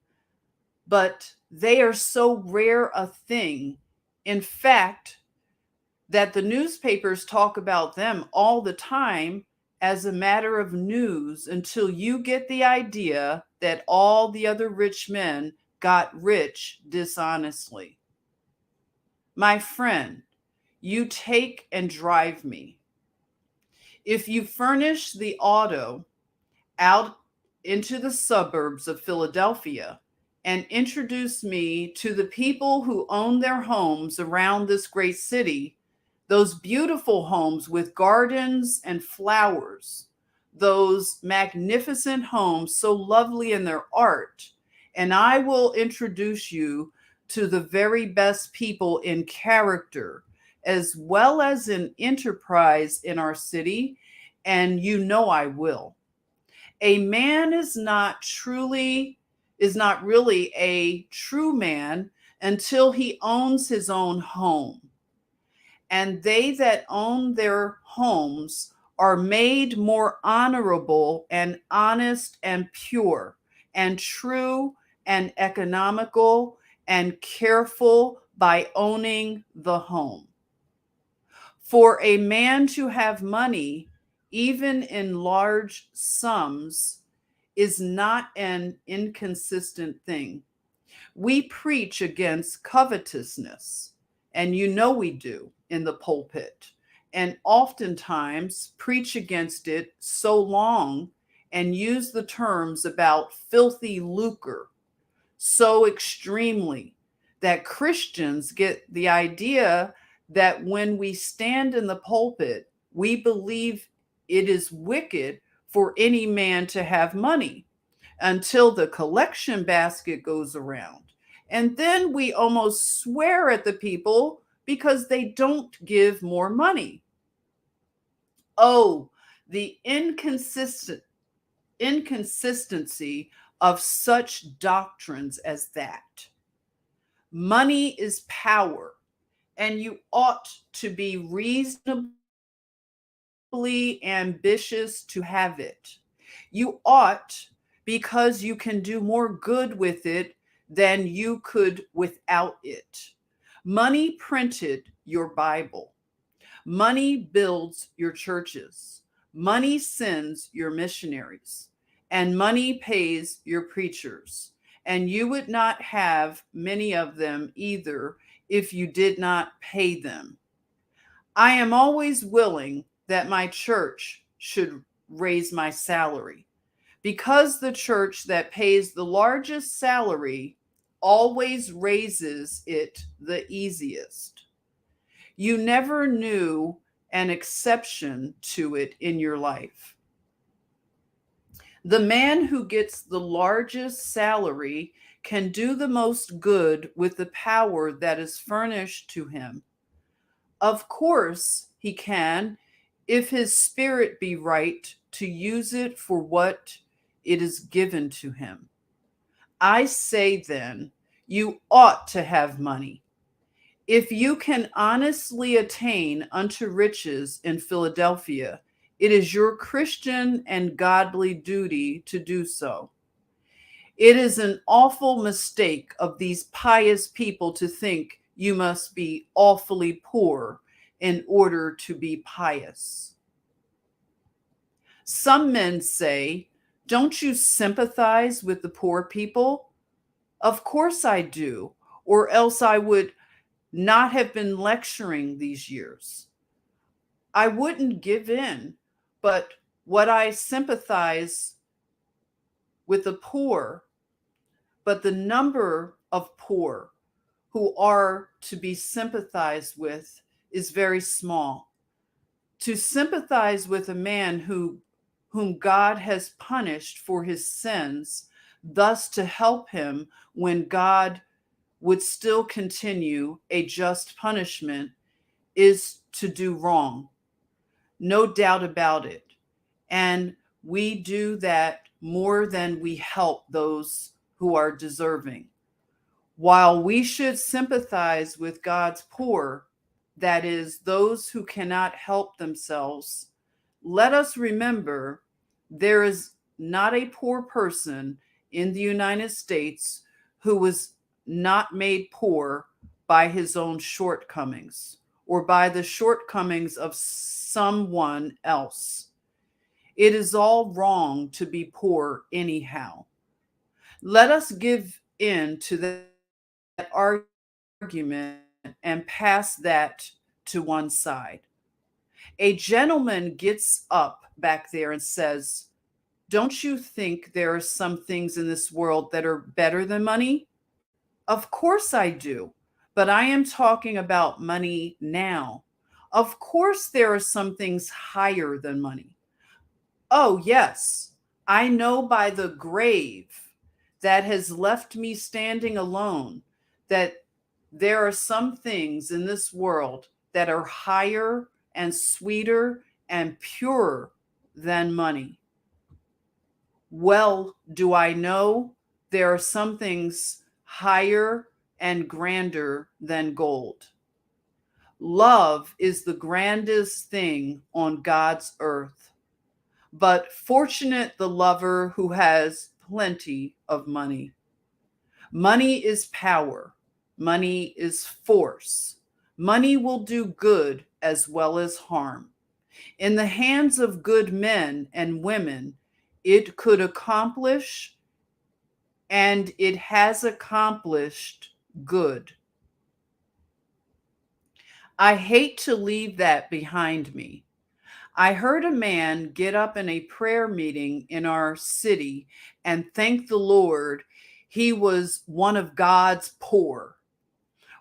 But they are so rare a thing. In fact, that the newspapers talk about them all the time as a matter of news until you get the idea that all the other rich men got rich dishonestly. My friend, you take and drive me. If you furnish the auto out into the suburbs of Philadelphia and introduce me to the people who own their homes around this great city, those beautiful homes with gardens and flowers, those magnificent homes so lovely in their art, and I will introduce you to the very best people in character as well as in enterprise in our city, and you know I will. A man is not really a true man until he owns his own home. And they that own their homes are made more honorable and honest and pure and true and economical and careful by owning the home. For a man to have money, even in large sums, is not an inconsistent thing. We preach against covetousness, and you know we do in the pulpit, and oftentimes preach against it so long and use the terms about filthy lucre so extremely that Christians get the idea that when we stand in the pulpit, we believe it is wicked for any man to have money until the collection basket goes around. And then we almost swear at the people because they don't give more money. Oh, the inconsistency of such doctrines as that. Money is power, and you ought to be reasonably ambitious to have it. You ought, because you can do more good with it than you could without it. Money printed your Bible. Money builds your churches. Money sends your missionaries. And money pays your preachers. And you would not have many of them either if you did not pay them. I am always willing that my church should raise my salary, because the church that pays the largest salary always raises it the easiest. You never knew an exception to it in your life. The man who gets the largest salary can do the most good with the power that is furnished to him. Of course, he can, if his spirit be right, to use it for what it is given to him. I say then, you ought to have money. If you can honestly attain unto riches in Philadelphia, it is your Christian and godly duty to do so. It is an awful mistake of these pious people to think you must be awfully poor in order to be pious. Some men say, don't you sympathize with the poor people? Of course I do, or else I would not have been lecturing these years. I wouldn't give in, but what I sympathize with the poor, but the number of poor who are to be sympathized with is very small. To sympathize with a man whom God has punished for his sins, thus to help him when God would still continue a just punishment, is to do wrong. No doubt about it. And we do that more than we help those who are deserving. While we should sympathize with God's poor, that is, those who cannot help themselves, let us remember there is not a poor person in the United States who was not made poor by his own shortcomings or by the shortcomings of someone else. It is all wrong to be poor anyhow. Let us give in to that argument and pass that to one side. A gentleman gets up back there and says, "Don't you think there are some things in this world that are better than money?" Of course I do, but I am talking about money now. Of course there are some things higher than money. Oh, yes, I know by the grave that has left me standing alone that there are some things in this world that are higher and sweeter and purer than money. Well, do I know there are some things higher and grander than gold. Love is the grandest thing on God's earth. But fortunate the lover who has plenty of money. Money is power. Money is force. Money will do good as well as harm. In the hands of good men and women, it could accomplish, and it has accomplished, good. I hate to leave that behind me. I heard a man get up in a prayer meeting in our city and thank the Lord he was one of God's poor.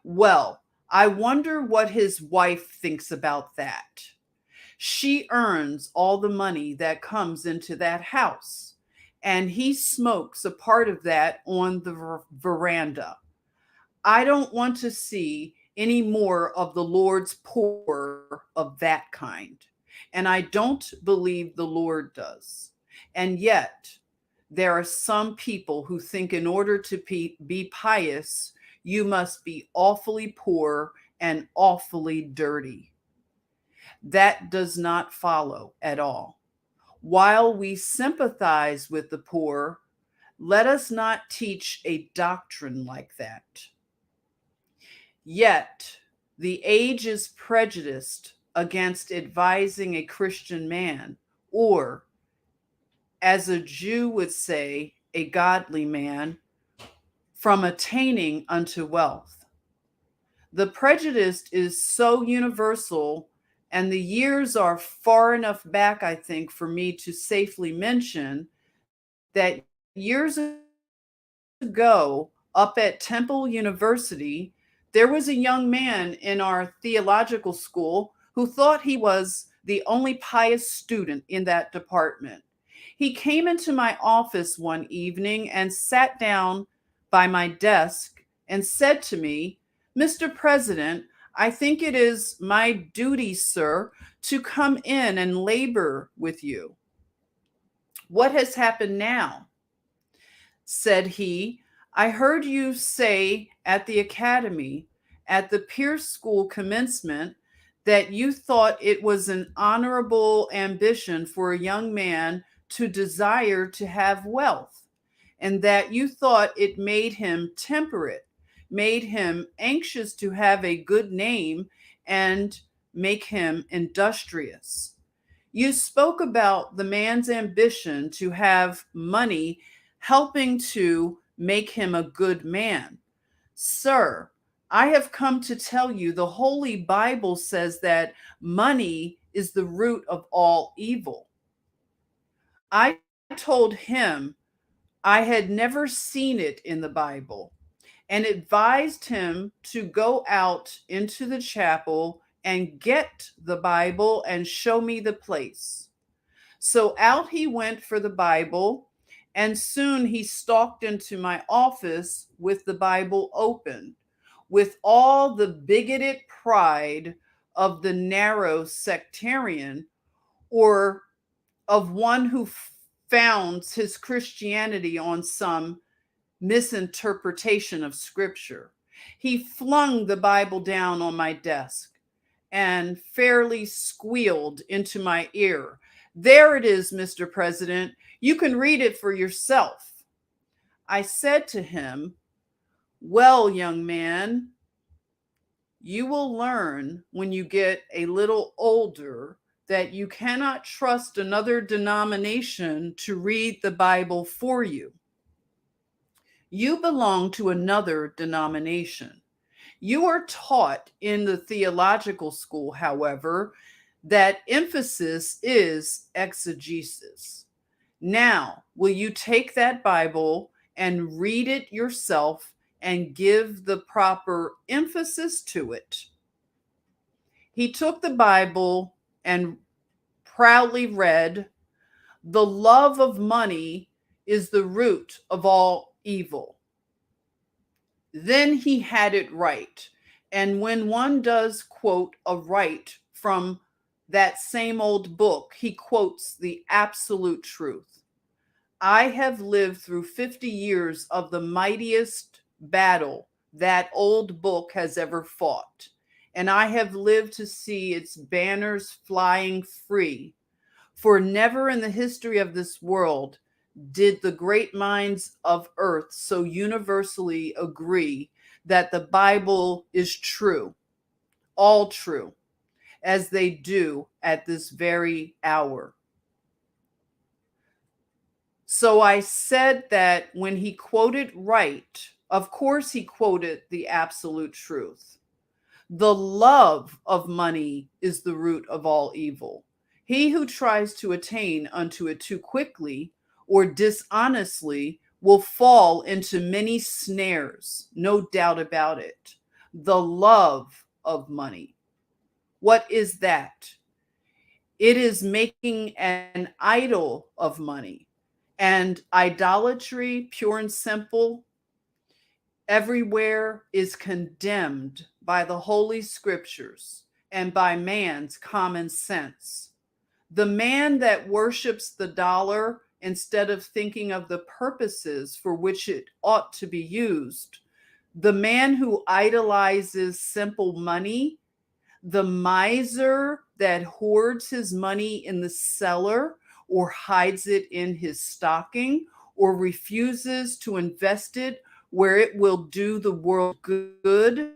Well, I wonder what his wife thinks about that. She earns all the money that comes into that house, and he smokes a part of that on the veranda. I don't want to see any more of the Lord's poor of that kind. And I don't believe the Lord does. And yet, there are some people who think in order to be pious, you must be awfully poor and awfully dirty. That does not follow at all. While we sympathize with the poor, let us not teach a doctrine like that. Yet, the age is prejudiced against advising a Christian man, or, as a Jew would say, a godly man, from attaining unto wealth. The prejudice is so universal, and the years are far enough back, I think, for me to safely mention that years ago, up at Temple University, there was a young man in our theological school who thought he was the only pious student in that department. He came into my office one evening and sat down by my desk and said to me, "Mr. President, I think it is my duty, sir, to come in and labor with you." "What has happened now?" said he. "I heard you say at the academy, at the Pierce School commencement, that you thought it was an honorable ambition for a young man to desire to have wealth, and that you thought it made him temperate, made him anxious to have a good name, and make him industrious. You spoke about the man's ambition to have money helping to make him a good man. Sir, I have come to tell you the Holy Bible says that money is the root of all evil." I told him I had never seen it in the Bible, and advised him to go out into the chapel and get the Bible and show me the place. So out he went for the Bible, and soon he stalked into my office with the Bible open, with all the bigoted pride of the narrow sectarian, or of one who founds his Christianity on some misinterpretation of Scripture. He flung the Bible down on my desk and fairly squealed into my ear, "There it is, Mr. President. You can read it for yourself." I said to him, "Well, young man, you will learn when you get a little older that you cannot trust another denomination to read the Bible for you. You belong to another denomination. You are taught in the theological school, however, that emphasis is exegesis. Now, will you take that Bible and read it yourself and give the proper emphasis to it?" He took the Bible and proudly read, "The love of money is the root of all evil." Then he had it right. And when one does quote a right from that same old book, he quotes the absolute truth. I have lived through 50 years of the mightiest battle that old book has ever fought, and I have lived to see its banners flying free. For never in the history of this world did the great minds of earth so universally agree that the Bible is true, all true, as they do at this very hour. So I said that when he quoted right, of course he quoted the absolute truth. The love of money is the root of all evil. He who tries to attain unto it too quickly or dishonestly will fall into many snares, no doubt about it. The love of money. What is that? It is making an idol of money. And idolatry, pure and simple, everywhere is condemned by the Holy Scriptures and by man's common sense. The man that worships the dollar instead of thinking of the purposes for which it ought to be used, the man who idolizes simple money, the miser that hoards his money in the cellar or hides it in his stocking or refuses to invest it where it will do the world good,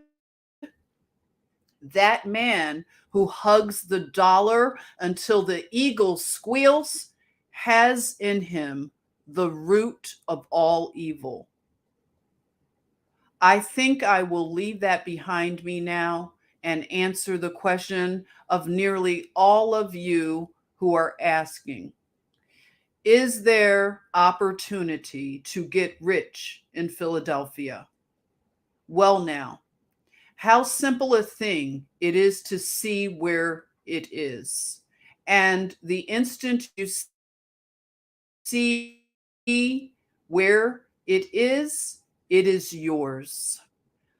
that man who hugs the dollar until the eagle squeals has in him the root of all evil. I think I will leave that behind me now and answer the question of nearly all of you who are asking, is there opportunity to get rich in Philadelphia? Well, now, how simple a thing it is to see where it is. And the instant you see where it is yours.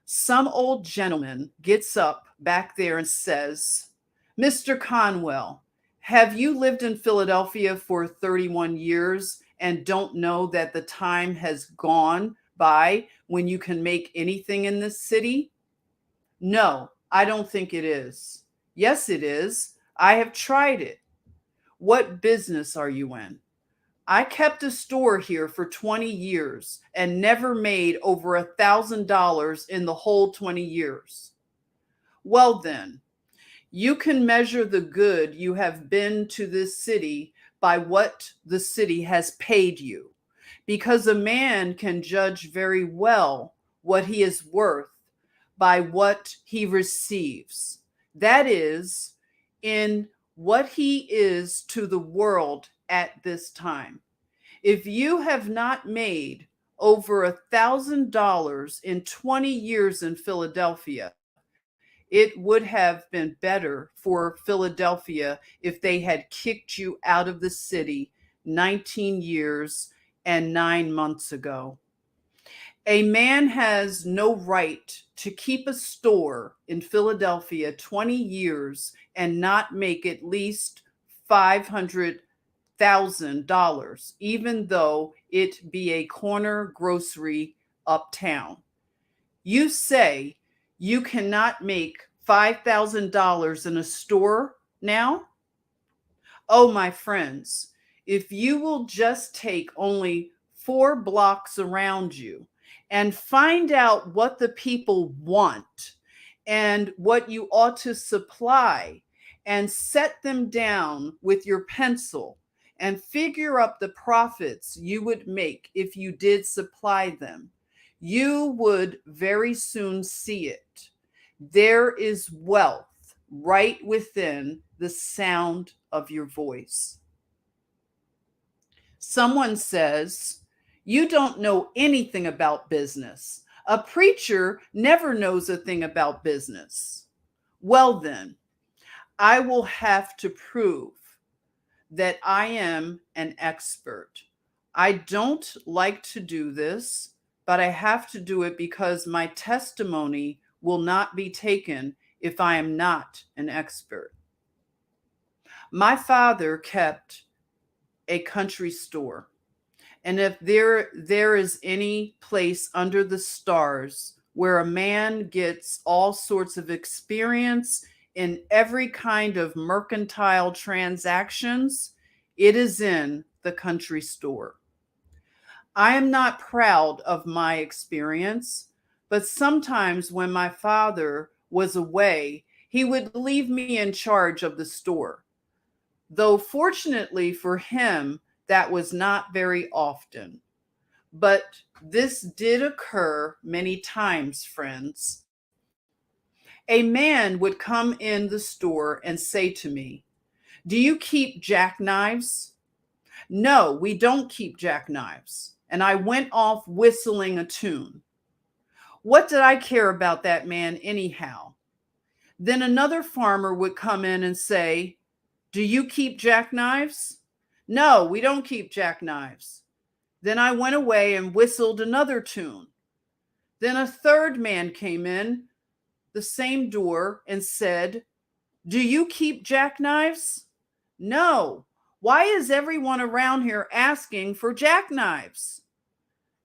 Some old gentleman gets up back there and says, "Mr. Conwell, have you lived in Philadelphia for 31 years and don't know that the time has gone by when you can make anything in this city?" No, I don't think it is. Yes, it is. I have tried it. What business are you in? I kept a store here for 20 years and never made over $1,000 in the whole 20 years. Well, then, you can measure the good you have been to this city by what the city has paid you, because a man can judge very well what he is worth by what he receives. That is, in what he is to the world at this time. If you have not made over $1,000 in 20 years in Philadelphia. It would have been better for Philadelphia if they had kicked you out of the city 19 years and 9 months ago. A man has no right to keep a store in Philadelphia 20 years and not make at least $500,000, even though it be a corner grocery uptown. You say you cannot make $5,000 in a store now? Oh, my friends, if you will just take only 4 blocks around you and find out what the people want and what you ought to supply, and set them down with your pencil and figure up the profits you would make if you did supply them, you would very soon see it. There is wealth right within the sound of your voice. Someone says, "You don't know anything about business. A preacher never knows a thing about business." Well, then, I will have to prove that I am an expert. I don't like to do this, but I have to do it because my testimony will not be taken if I am not an expert. My father kept a country store. And if there is any place under the stars where a man gets all sorts of experience in every kind of mercantile transactions, it is in the country store. I am not proud of my experience, but sometimes when my father was away, he would leave me in charge of the store. Though fortunately for him, that was not very often. But this did occur many times, friends. A man would come in the store and say to me, "Do you keep jackknives?" "No, we don't keep jackknives." And I went off whistling a tune. What did I care about that man anyhow? Then another farmer would come in and say, "Do you keep jackknives?" "No, we don't keep jackknives." Then I went away and whistled another tune. Then a third man came in the same door and said, "Do you keep jackknives?" "No. Why is everyone around here asking for jackknives?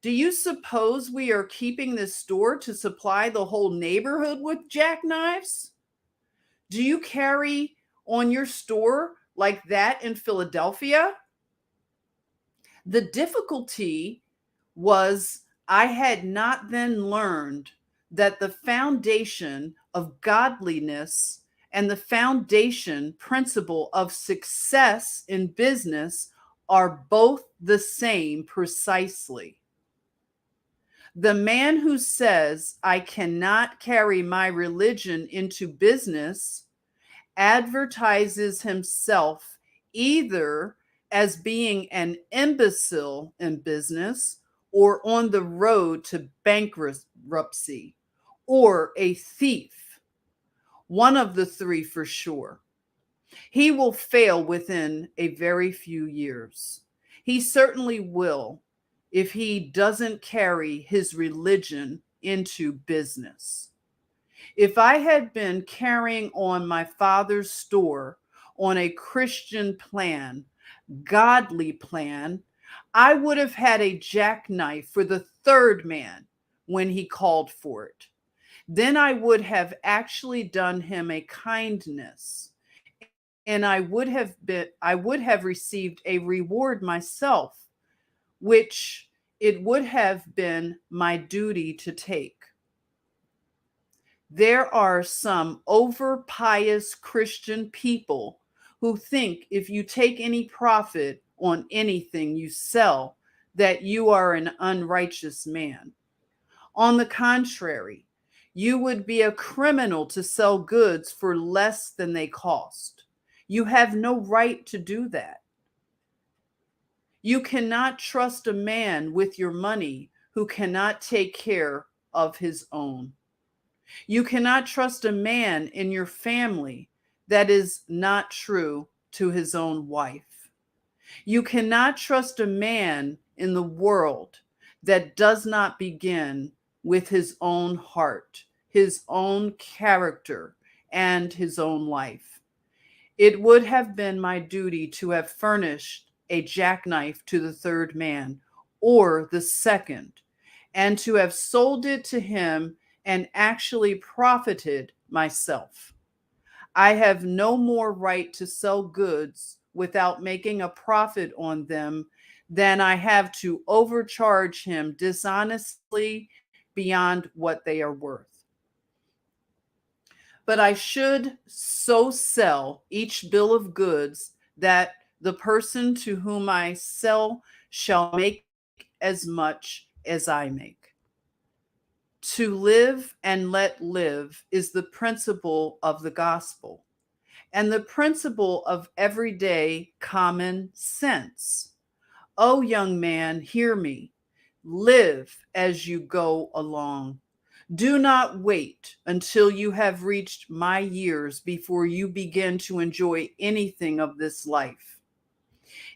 Do you suppose we are keeping this store to supply the whole neighborhood with jackknives? Do you carry on your store like that in Philadelphia?" The difficulty was I had not then learned that the foundation of godliness and the foundation principle of success in business are both the same precisely. The man who says, "I cannot carry my religion into business," advertises himself either as being an imbecile in business or on the road to bankruptcy or a thief. One of the three for sure. He will fail within a very few years. He certainly will if he doesn't carry his religion into business. If I had been carrying on my father's store on a Christian plan, godly plan, I would have had a jackknife for the third man when he called for it. Then I would have actually done him a kindness, and I would have received a reward myself, which it would have been my duty to take. There are some over-pious Christian people who think if you take any profit on anything you sell, that you are an unrighteous man. On the contrary, you would be a criminal to sell goods for less than they cost. You have no right to do that. You cannot trust a man with your money who cannot take care of his own. You cannot trust a man in your family that is not true to his own wife. You cannot trust a man in the world that does not begin with his own heart, his own character, and his own life. It would have been my duty to have furnished a jackknife to the third man, or the second, and to have sold it to him and actually profited myself. I have no more right to sell goods without making a profit on them than I have to overcharge him dishonestly beyond what they are worth. But I should so sell each bill of goods that the person to whom I sell shall make as much as I make. To live and let live is the principle of the gospel and the principle of everyday common sense. Oh, young man, hear me. Live as you go along. Do not wait until you have reached my years before you begin to enjoy anything of this life.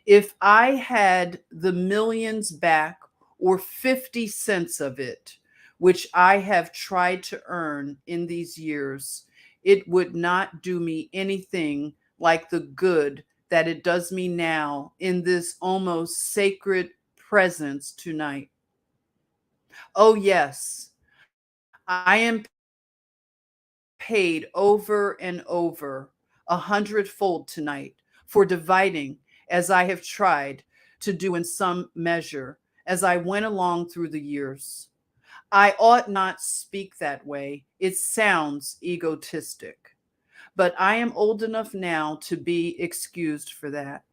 If I had the millions back or 50 cents of it, which I have tried to earn in these years, it would not do me anything like the good that it does me now in this almost sacred presence tonight. Oh, yes, I am paid over and over 100-fold tonight for dividing as I have tried to do in some measure as I went along through the years. I ought not speak that way. It sounds egotistic, but I am old enough now to be excused for that.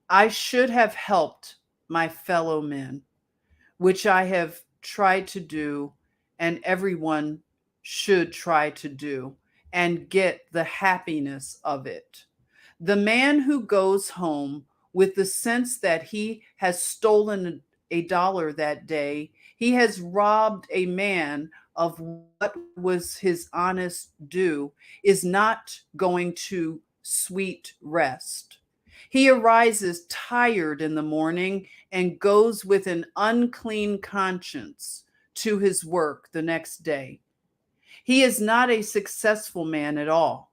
I should have helped my fellow men, which I have tried to do, and everyone should try to do, and get the happiness of it. The man who goes home with the sense that he has stolen a dollar that day, he has robbed a man of what was his honest due, is not going to sweet rest. He arises tired in the morning and goes with an unclean conscience to his work the next day. He is not a successful man at all,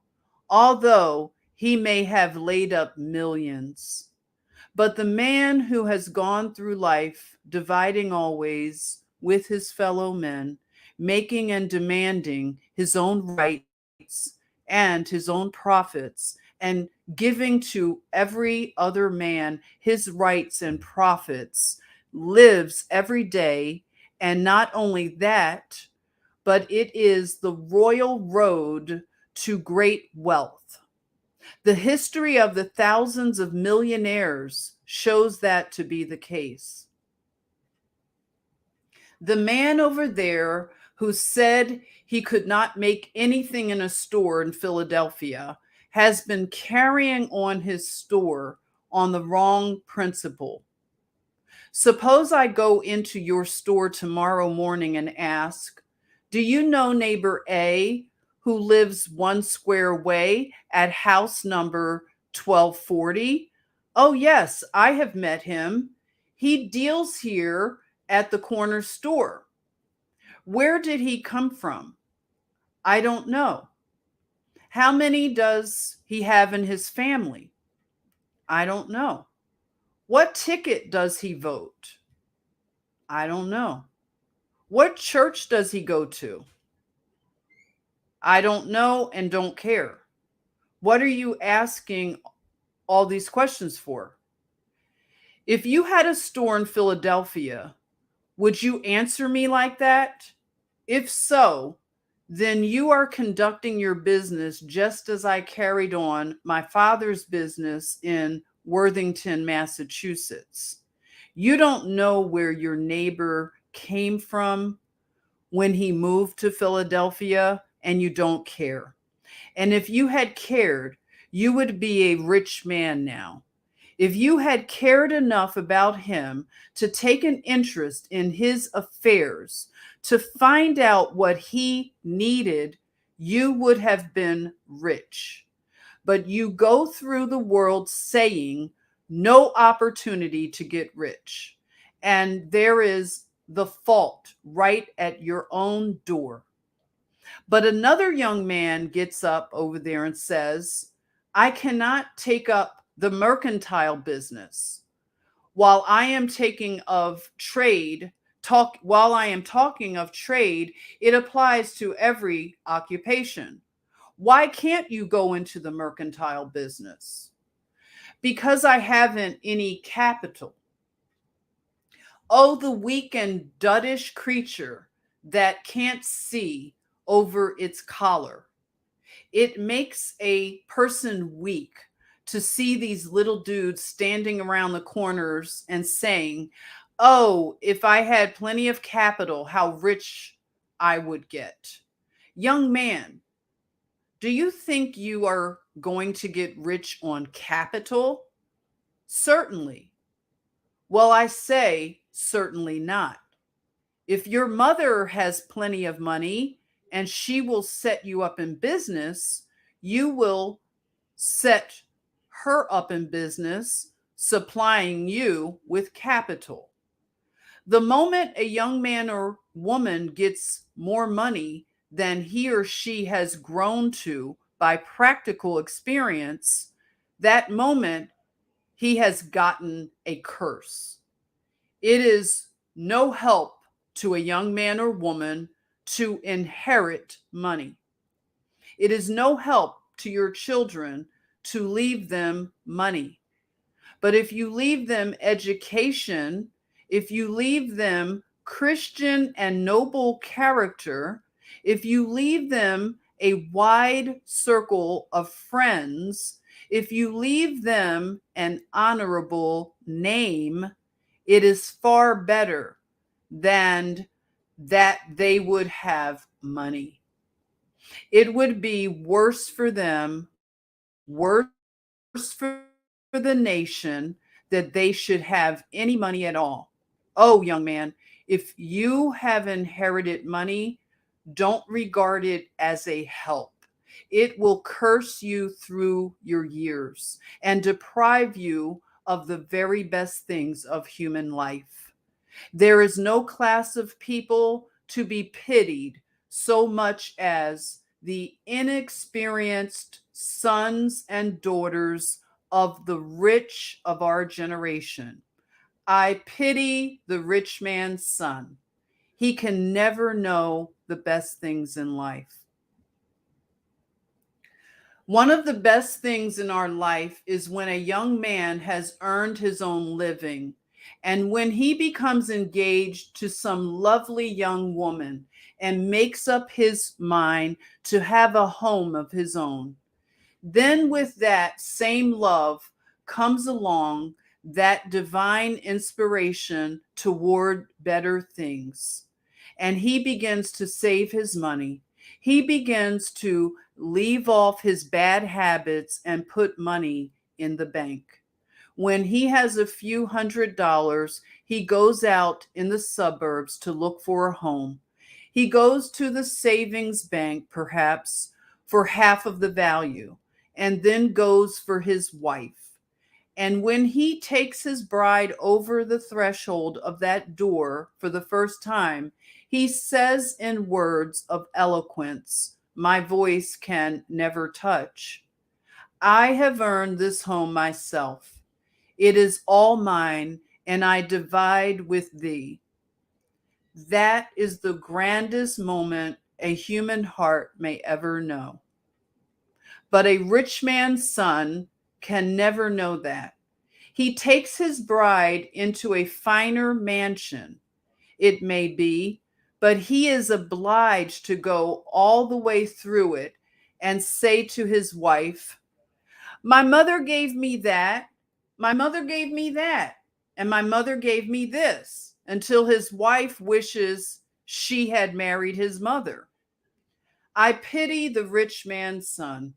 although he may have laid up millions. But the man who has gone through life dividing always with his fellow men, making and demanding his own rights and his own profits, and giving to every other man his rights and profits, lives every day. And not only that, but it is the royal road to great wealth. The history of the thousands of millionaires shows that to be the case. The man over there who said he could not make anything in a store in Philadelphia has been carrying on his store on the wrong principle. Suppose I go into your store tomorrow morning and ask, do you know neighbor A who lives 1 square away at house number 1240? Oh, yes, I have met him. He deals here at the corner store. Where did he come from? I don't know. How many does he have in his family? I don't know. What ticket does he vote? I don't know. What church does he go to? I don't know and don't care. What are you asking all these questions for? If you had a store in Philadelphia, would you answer me like that? If so, then you are conducting your business just as I carried on my father's business in Worthington, Massachusetts. You don't know where your neighbor came from when he moved to Philadelphia, and you don't care. And if you had cared, you would be a rich man now. if you had cared enough about him to take an interest in his affairs, to find out what he needed, you would have been rich. But you go through the world saying, no opportunity to get rich. And there is the fault right at your own door. But another young man gets up over there and says, I cannot take up the mercantile business. While I am taking of trade, while I am talking of trade, it applies to every occupation. Why can't you go into the mercantile business? Because I haven't any capital. Oh, the weak and duddish creature that can't see over its collar. It makes a person weak to see these little dudes standing around the corners and saying, oh, if I had plenty of capital, how rich I would get. Young man, do you think you are going to get rich on capital? Certainly. Well, I say certainly not. If your mother has plenty of money and she will set you up in business, you will set her up in business, supplying you with capital. The moment a young man or woman gets more money than he or she has grown to by practical experience, that moment he has gotten a curse. It is no help to a young man or woman to inherit money. It is no help to your children to leave them money. But if you leave them education, if you leave them Christian and noble character, if you leave them a wide circle of friends, if you leave them an honorable name, it is far better than that they would have money. It would be worse for them, worse for the nation, that they should have any money at all. Oh, young man, if you have inherited money, don't regard it as a help. It will curse you through your years and deprive you of the very best things of human life. There is no class of people to be pitied so much as the inexperienced sons and daughters of the rich of our generation. I pity the rich man's son. He can never know the best things in life. One of the best things in our life is when a young man has earned his own living, and when he becomes engaged to some lovely young woman and makes up his mind to have a home of his own. Then with that same love comes along that divine inspiration toward better things. And he begins to save his money. He begins to leave off his bad habits and put money in the bank. When he has a few $100s, he goes out in the suburbs to look for a home. He goes to the savings bank, perhaps, for half of the value, and then goes for his wife. And when he takes his bride over the threshold of that door for the first time, he says in words of eloquence my voice can never touch, I have earned this home myself. It is all mine, and I divide with thee. That is the grandest moment a human heart may ever know. But a rich man's son can never know that. He takes his bride into a finer mansion, it may be, but he is obliged to go all the way through it and say to his wife, my mother gave me that, my mother gave me that, and my mother gave me this, until his wife wishes she had married his mother. I pity the rich man's son.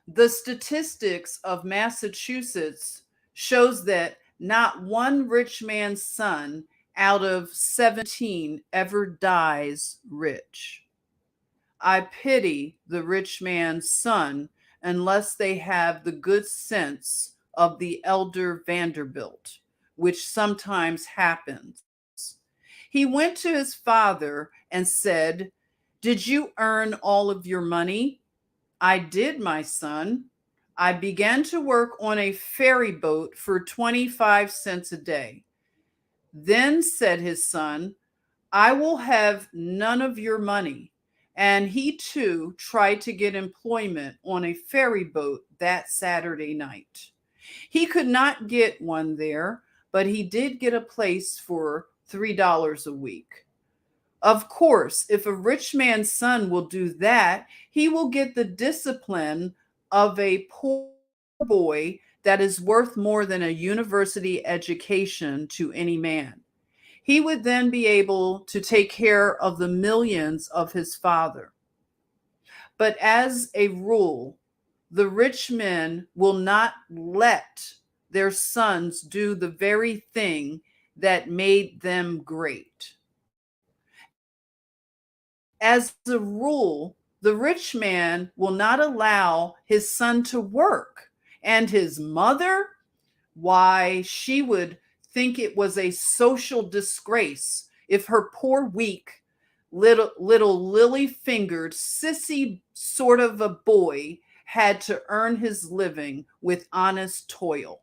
The statistics of Massachusetts shows that not one rich man's son out of 17 ever dies rich. I pity the rich man's son unless they have the good sense of the elder Vanderbilt, which sometimes happens. He went to his father and said, "Did you earn all of your money?" "I did, my son. I began to work on a ferry boat for 25 cents a day." "Then," said his son, "I will have none of your money." And he too tried to get employment on a ferry boat that Saturday night. He could not get one there, but he did get a place for $3 a week. Of course, if a rich man's son will do that, he will get the discipline of a poor boy that is worth more than a university education to any man. He would then be able to take care of the millions of his father. But as a rule, the rich men will not let their sons do the very thing that made them great. As a rule, the rich man will not allow his son to work. And his mother, why, she would think it was a social disgrace if her poor, weak, little lily-fingered, sissy sort of a boy had to earn his living with honest toil.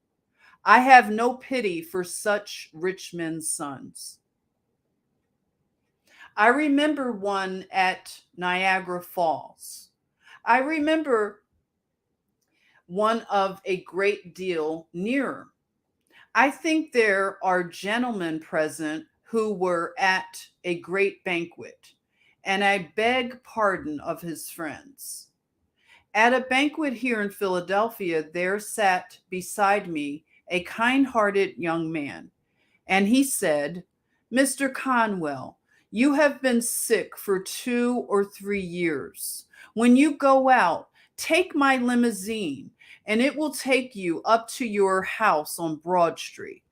I have no pity for such rich men's sons. I remember one at Niagara Falls. I remember one of a great deal nearer. I think there are gentlemen present who were at a great banquet, and I beg pardon of his friends. At a banquet here in Philadelphia, there sat beside me a kind hearted young man, and he said, "Mr. Conwell, you have been sick for 2 or 3 years. When you go out, take my limousine, and it will take you up to your house on Broad Street."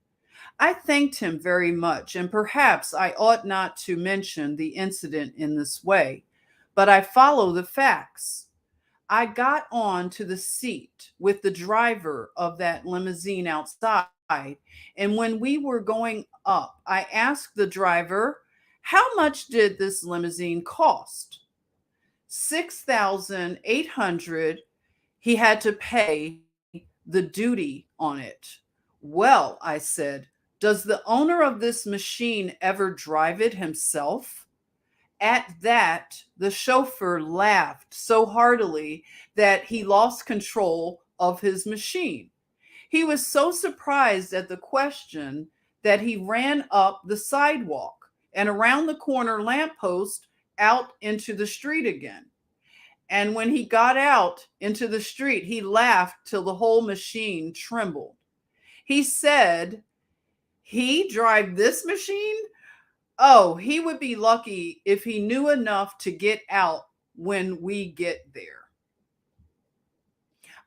I thanked him very much, and perhaps I ought not to mention the incident in this way, but I follow the facts. I got on to the seat with the driver of that limousine outside, and when we were going up, I asked the driver, "How much did this limousine cost?" 6,800. He had to pay the duty on it. "Well," I said, "does the owner of this machine ever drive it himself?" At that, the chauffeur laughed so heartily that he lost control of his machine. He was so surprised at the question that he ran up the sidewalk and around the corner lamppost out into the street again. And when he got out into the street, he laughed till the whole machine trembled. He said, "He drive this machine? Oh, he would be lucky if he knew enough to get out when we get there."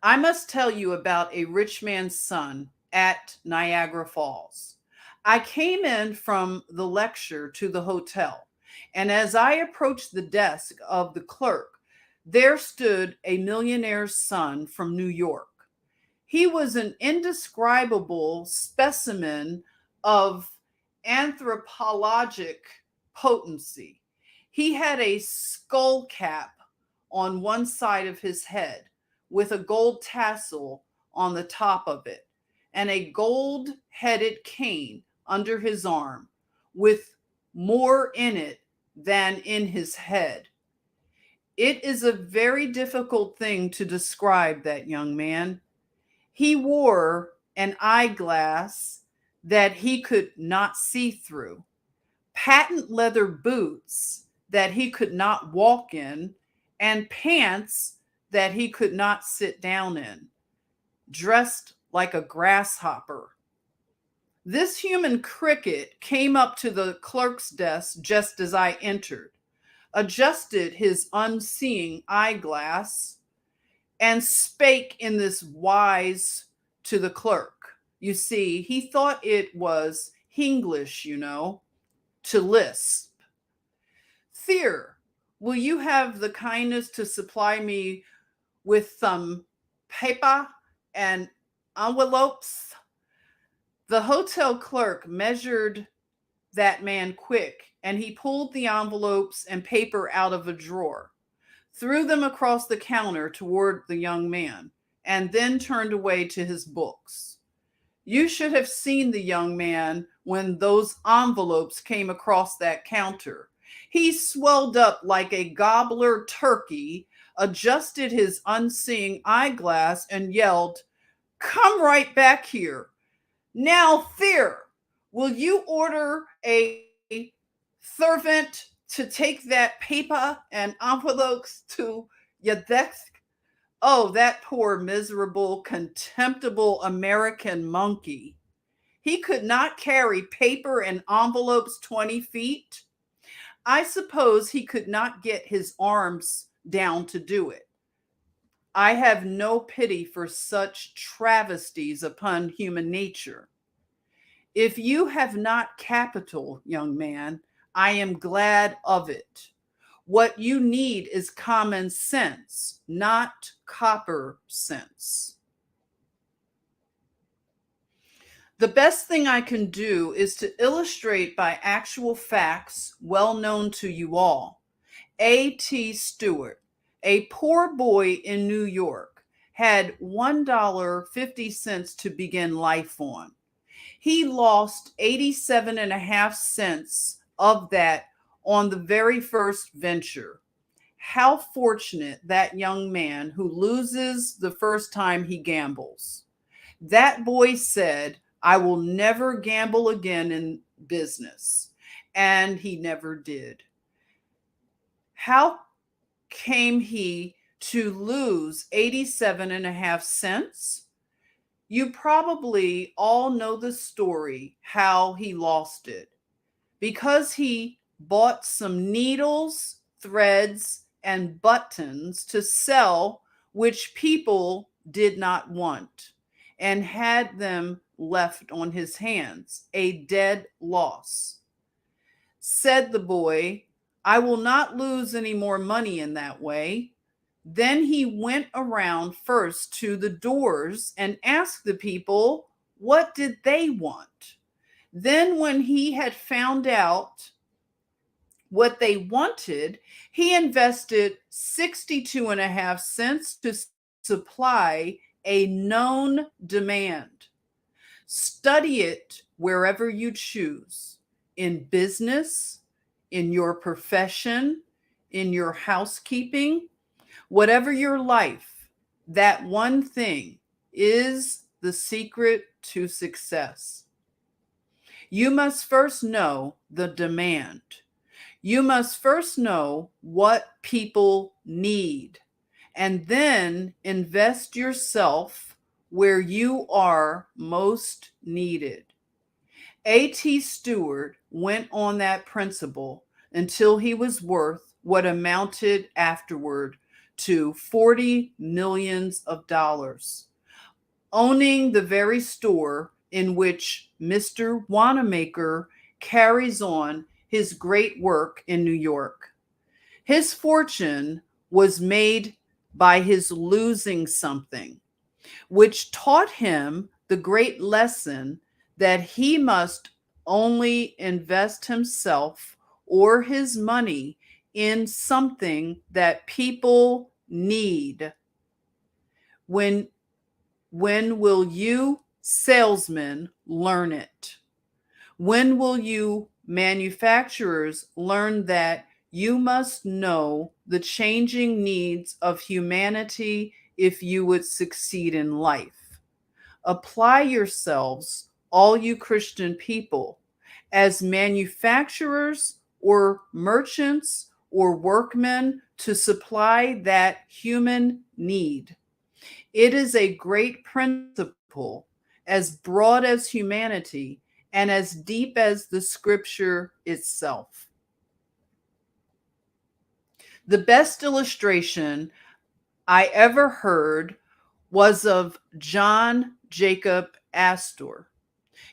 I must tell you about a rich man's son at Niagara Falls. I came in from the lecture to the hotel, and as I approached the desk of the clerk, there stood a millionaire's son from New York. He was an indescribable specimen of anthropologic potency. He had a skull cap on one side of his head with a gold tassel on the top of it, and a gold-headed cane under his arm with more in it than in his head. It is a very difficult thing to describe that young man. He wore an eyeglass that he could not see through, patent leather boots that he could not walk in, and pants that he could not sit down in, dressed like a grasshopper. This human cricket came up to the clerk's desk just as I entered, adjusted his unseeing eyeglass, and spake in this wise to the clerk. You see, he thought it was Hinglish, to lisp. Fear, will you have the kindness to supply me with some paper and envelopes? The hotel clerk measured that man quick, and he pulled the envelopes and paper out of a drawer, threw them across the counter toward the young man, and then turned away to his books. You should have seen the young man when those envelopes came across that counter. He swelled up like a gobbler turkey, adjusted his unseeing eyeglass, and yelled, "Come right back here. Now, Fear, will you order a servant to take that paper and envelopes to your desk?" Oh, that poor, miserable, contemptible American monkey. He could not carry paper and envelopes 20 feet. I suppose he could not get his arms down to do it. I have no pity for such travesties upon human nature. If you have not capital, young man, I am glad of it. What you need is common sense, not copper sense. The best thing I can do is to illustrate by actual facts well known to you all. A.T. Stewart, a poor boy in New York, had $1.50 to begin life on. He lost 87.5 cents of that on the very first venture. How fortunate that young man who loses the first time he gambles. That boy said, "I will never gamble again in business." And he never did. How came he to lose 87.5 cents? You probably all know the story, how he lost it. Because he bought some needles, threads, and buttons to sell, which people did not want, and had them left on his hands, a dead loss. Said the boy, "I will not lose any more money in that way." Then he went around first to the doors and asked the people what did they want. Then when he had found out what they wanted, he invested 62.5 cents to supply a known demand. Study it wherever you choose, in business, in your profession, in your housekeeping, whatever your life, that one thing is the secret to success. You must first know the demand. You must first know what people need, and then invest yourself where you are most needed. A.T. Stewart went on that principle until he was worth what amounted afterward to $40 million, owning the very store in which Mr. Wanamaker carries on his great work in New York. His fortune was made by his losing something, which taught him the great lesson that he must only invest himself or his money in something that people need. When will you salesmen learn it? When will you manufacturers learn that you must know the changing needs of humanity if you would succeed in life? Apply yourselves, all you Christian people, as manufacturers or merchants or workmen to supply that human need. It is a great principle, as broad as humanity and as deep as the scripture itself. The best illustration I ever heard was of John Jacob Astor.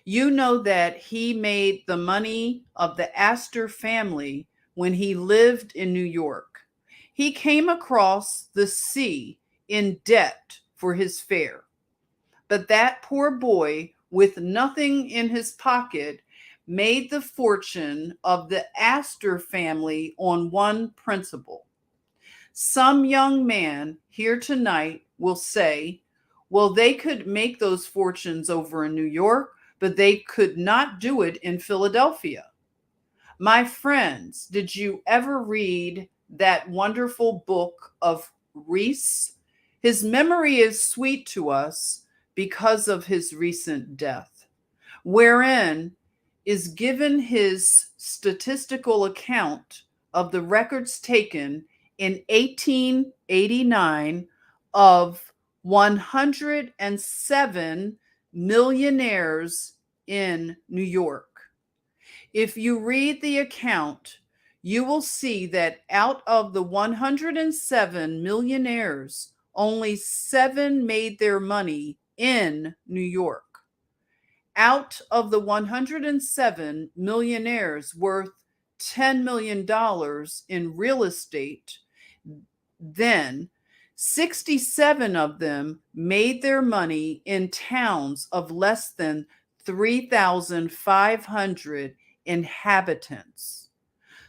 You know that he made the money of the Astor family when he lived in New York. He came across the sea in debt for his fare. But that poor boy, with nothing in his pocket, made the fortune of the Astor family on one principle. Some young man here tonight will say, well, they could make those fortunes over in New York, but they could not do it in Philadelphia. My friends, did you ever read that wonderful book of Reese? His memory is sweet to us because of his recent death, wherein is given his statistical account of the records taken in 1889 of 107 millionaires in New York. If you read the account, you will see that out of the 107 millionaires, only 7 made their money in New York. Out of the 107 millionaires worth $10 million in real estate, then 67 of them made their money in towns of less than 3,500 inhabitants.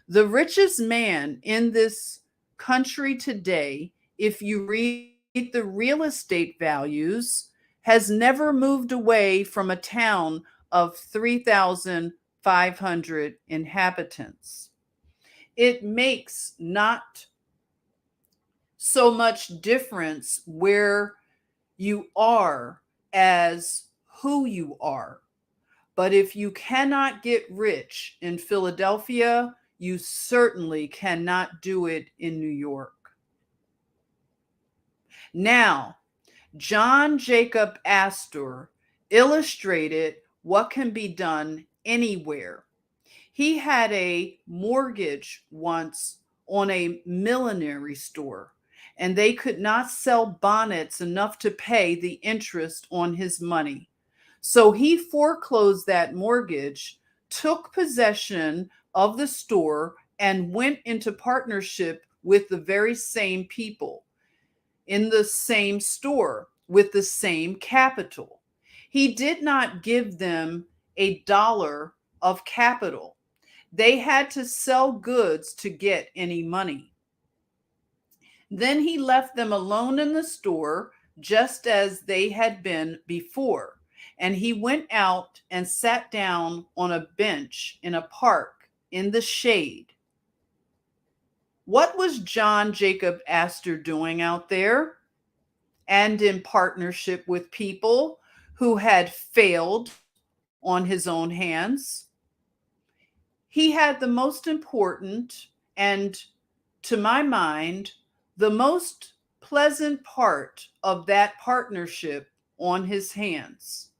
The richest man in this country today, if you read the real estate values, has never moved away from a town of 3,500 inhabitants. It makes not so much difference where you are as who you are. But if you cannot get rich in Philadelphia, you certainly cannot do it in New York. Now, John Jacob Astor illustrated what can be done anywhere. He had a mortgage once on a millinery store, and they could not sell bonnets enough to pay the interest on his money. So he foreclosed that mortgage, took possession of the store, and went into partnership with the very same people in the same store with the same capital. He did not give them a dollar of capital. They had to sell goods to get any money. Then he left them alone in the store, just as they had been before. And he went out and sat down on a bench in a park in the shade. What was John Jacob Astor doing out there? And in partnership with people who had failed on his own hands. He had the most important and, to my mind, the most pleasant part of that partnership on his hands.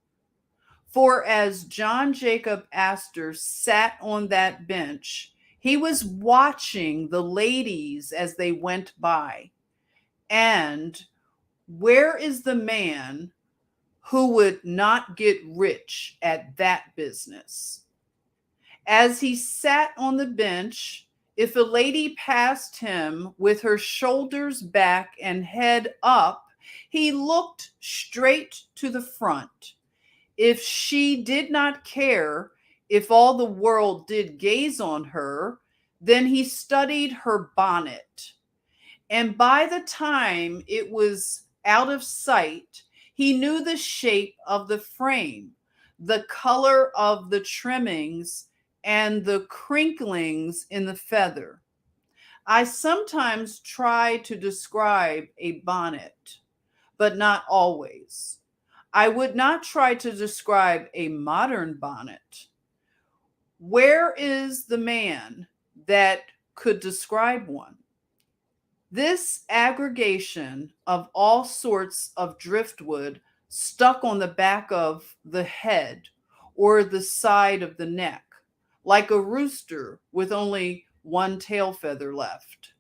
For as John Jacob Astor sat on that bench, he was watching the ladies as they went by. And where is the man who would not get rich at that business? As he sat on the bench, if a lady passed him with her shoulders back and head up, he looked straight to the front. If she did not care if all the world did gaze on her, then he studied her bonnet. And by the time it was out of sight, he knew the shape of the frame, the color of the trimmings, and the crinklings in the feather. I sometimes try to describe a bonnet, but not always. I would not try to describe a modern bonnet. Where is the man that could describe one? This aggregation of all sorts of driftwood stuck on the back of the head or the side of the neck, like a rooster with only one tail feather left.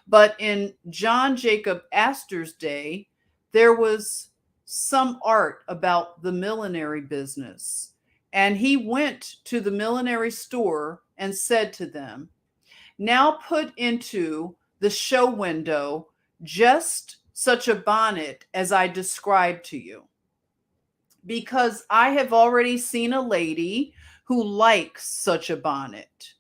But in John Jacob Astor's day, there was some art about the millinery business. And he went to the millinery store and said to them, "Now put into the show window just such a bonnet as I described to you, because I have already seen a lady who likes such a bonnet.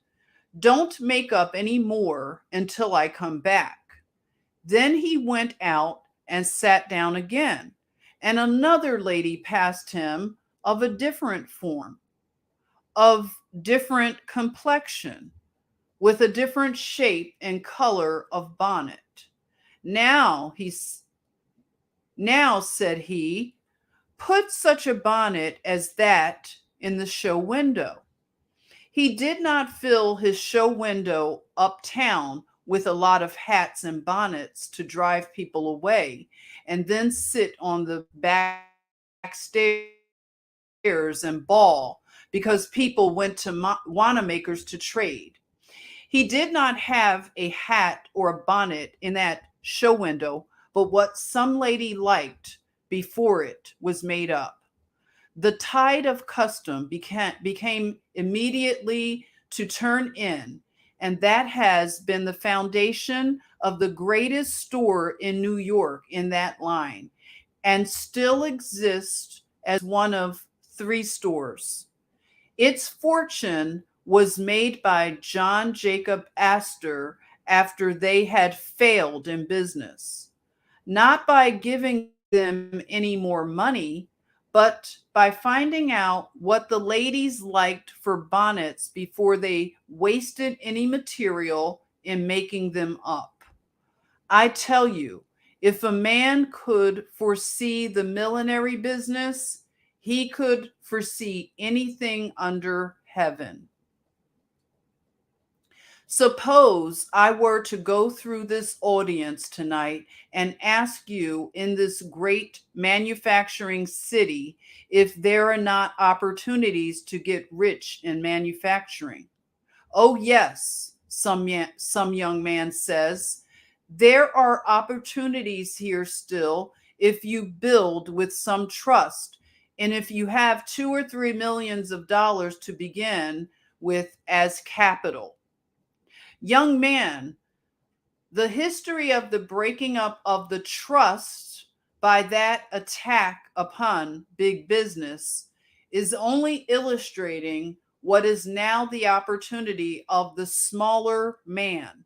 Don't make up any more until I come back." Then he went out and sat down again, and another lady passed him of a different form, of different complexion, with a different shape and color of bonnet. Now, now, said he, put such a bonnet as that in the show window. He did not fill his show window uptown with a lot of hats and bonnets to drive people away and then sit on the back stairs and bawl because people went to Wanamaker's to trade. He did not have a hat or a bonnet in that show window, but what some lady liked before it was made up. The tide of custom became immediately to turn in, and that has been the foundation of the greatest store in New York in that line, and still exists as one of 3 stores. Its fortune was made by John Jacob Astor after they had failed in business, not by giving them any more money, but by finding out what the ladies liked for bonnets before they wasted any material in making them up. I tell you, if a man could foresee the millinery business, he could foresee anything under heaven. Suppose I were to go through this audience tonight and ask you in this great manufacturing city if there are not opportunities to get rich in manufacturing. Oh, yes, some young man says. There are opportunities here still if you build with some trust and if you have 2 or 3 millions of dollars to begin with as capital. Young man, the history of the breaking up of the trust by that attack upon big business is only illustrating what is now the opportunity of the smaller man.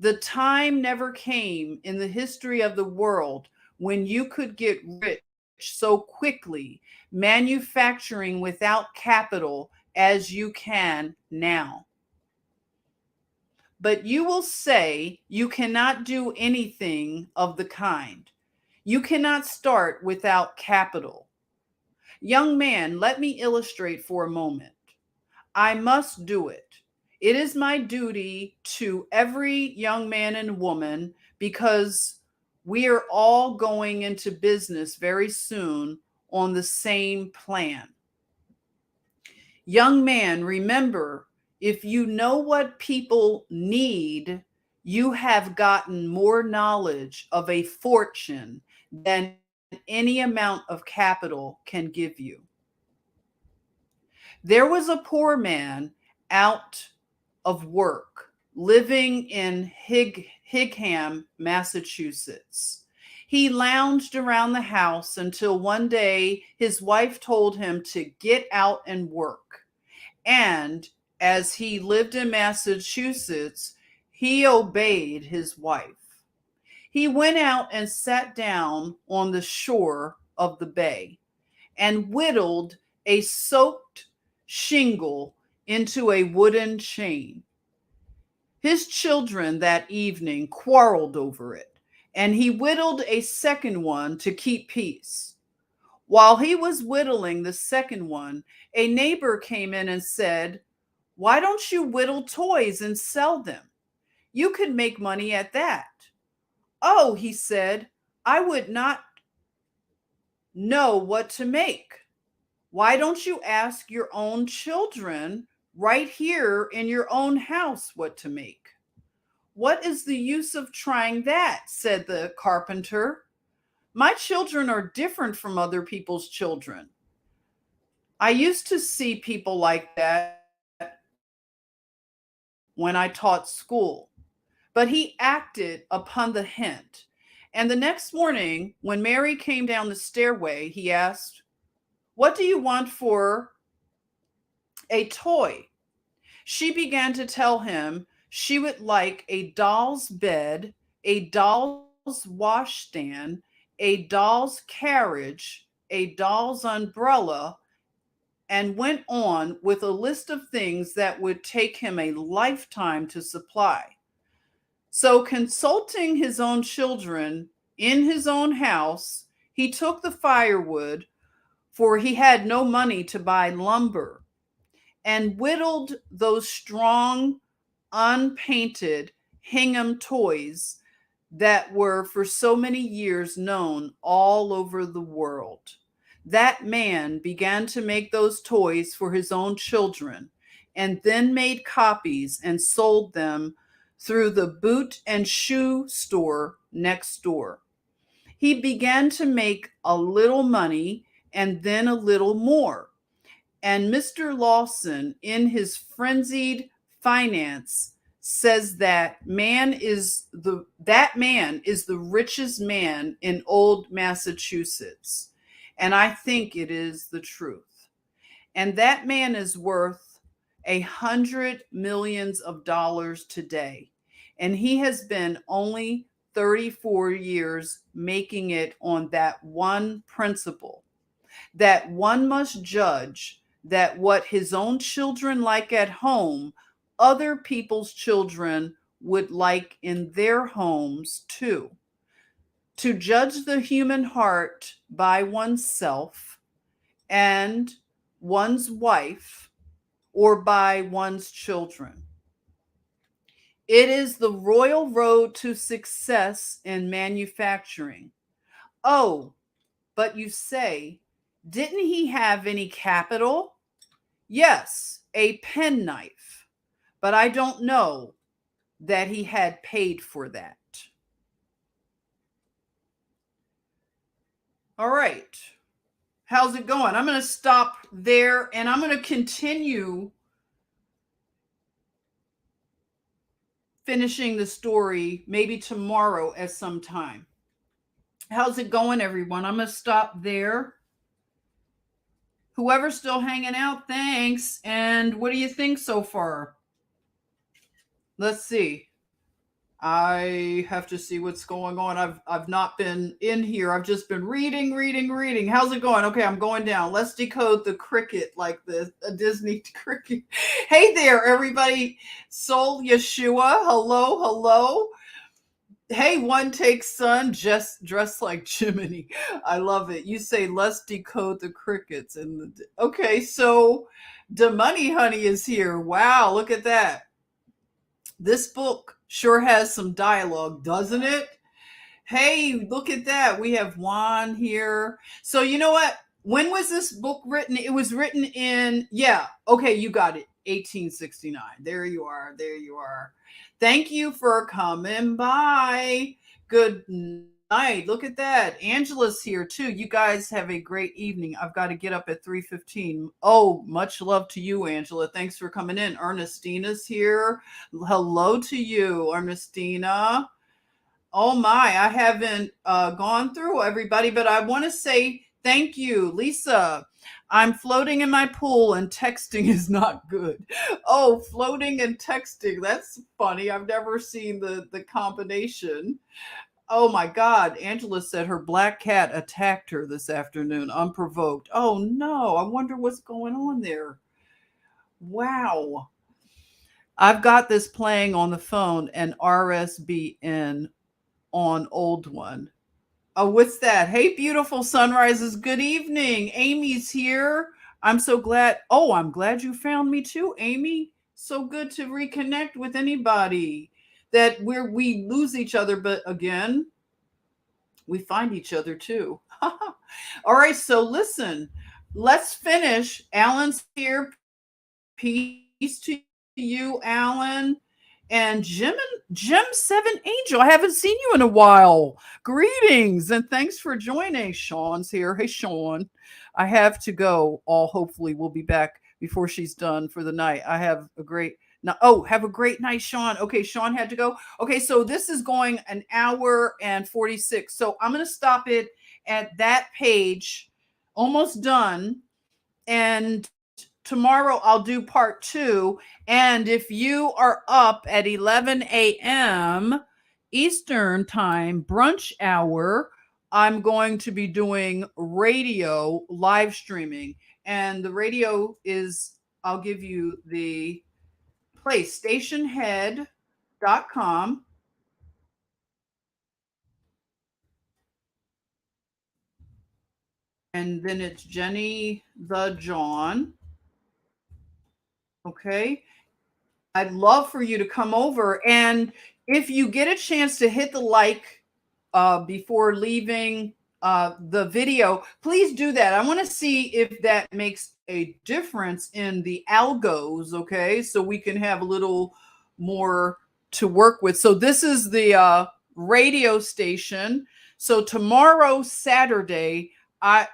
The time never came in the history of the world when you could get rich so quickly manufacturing without capital as you can now. But you will say you cannot do anything of the kind. You cannot start without capital. Young man, let me illustrate for a moment. I must do it. It is my duty to every young man and woman because we are all going into business very soon on the same plan. Young man, remember, if you know what people need, you have gotten more knowledge of a fortune than any amount of capital can give you. There was a poor man out of work living in Higham, Massachusetts. He lounged around the house until one day his wife told him to get out and work. And as he lived in Massachusetts, he obeyed his wife. He went out and sat down on the shore of the bay and whittled a soaked shingle into a wooden chain. His children that evening quarreled over it, and he whittled a second one to keep peace. While he was whittling the second one, a neighbor came in and said, "Why don't you whittle toys and sell them? You could make money at that." "Oh," he said, "I would not know what to make." "Why don't you ask your own children right here in your own house what to make?" "What is the use of trying that?" said the carpenter. "My children are different from other people's children. I used to see people like that when I taught school." But he acted upon the hint. And the next morning, when Mary came down the stairway, he asked, "What do you want for a toy?" She began to tell him she would like a doll's bed, a doll's washstand, a doll's carriage, a doll's umbrella, and went on with a list of things that would take him a lifetime to supply. So, consulting his own children in his own house, he took the firewood, for he had no money to buy lumber, and whittled those strong, unpainted Hingham toys that were for so many years known all over the world. That man began to make those toys for his own children, and then made copies and sold them through the boot and shoe store next door. He began to make a little money and then a little more. And Mr. Lawson, in his frenzied finance, says that that man is the richest man in old Massachusetts. And I think it is the truth. And that man is worth $100 million today. And he has been only 34 years making it on that one principle, that one must judge that what his own children like at home, other people's children would like in their homes too. To judge the human heart by oneself and one's wife, or by one's children. It is the royal road to success in manufacturing. Oh, but you say, didn't he have any capital? Yes, a penknife, but I don't know that he had paid for that. All right. How's it going? I'm going to stop there and I'm going to continue finishing the story maybe tomorrow at some time. How's it going, everyone? I'm going to stop there. Whoever's still hanging out, thanks. And what do you think so far? Let's see. I have to see what's going on. I've not been in here. I've just been reading. How's it going? Okay, I'm going down. Let's decode the cricket like a Disney cricket. Hey there, everybody. Soul Yeshua. Hello. Hey, one takes son, just dressed like Jiminy. I love it. You say, let's decode the crickets. Okay, so the money honey is here. Wow, look at that. This book sure has some dialogue, doesn't it? Hey, look at that. We have Juan here. So you know what? When was this book written? It was written in, okay, you got it. 1869. There you are. Thank you for coming by. Good night. Look at that. Angela's here too. You guys have a great evening. I've got to get up at 3:15. Oh, much love to you, Angela. Thanks for coming in. Ernestina's here. Hello to you, Ernestina. Oh my, I haven't gone through everybody, but I want to say thank you, Lisa. I'm floating in my pool and texting is not good. Oh, floating and texting. That's funny. I've never seen the combination. Oh my God. Angela said her black cat attacked her this afternoon unprovoked. Oh no. I wonder what's going on there. Wow. I've got this playing on the phone and RSBN on old one. Oh, what's that? Hey, beautiful sunrises. Good evening. Amy's here. I'm so glad. Oh, I'm glad you found me too, Amy. So good to reconnect with anybody that we lose each other, but again, we find each other too. All right, so listen, let's finish. Alan's here. Peace to you, Alan. And Jim Seven Angel, I haven't seen you in a while. Greetings and thanks for joining. Sean's here. Hey, Sean. I have to go. All hopefully we'll be back before she's done for the night. I have a great now. Oh, have a great night, Sean. Okay, Sean had to go. Okay, so this is going an hour and 46. So I'm gonna stop it at that page. Almost done. And tomorrow I'll do part 2. And if you are up at 11 a.m. Eastern time, brunch hour, I'm going to be doing radio live streaming. And the radio is, I'll give you the place, stationhead.com. And then it's Jenny the John. Okay. I'd love for you to come over. And if you get a chance to hit the like before leaving the video, please do that. I want to see if that makes a difference in the algos. Okay. So we can have a little more to work with. So this is the radio station. So tomorrow, Saturday,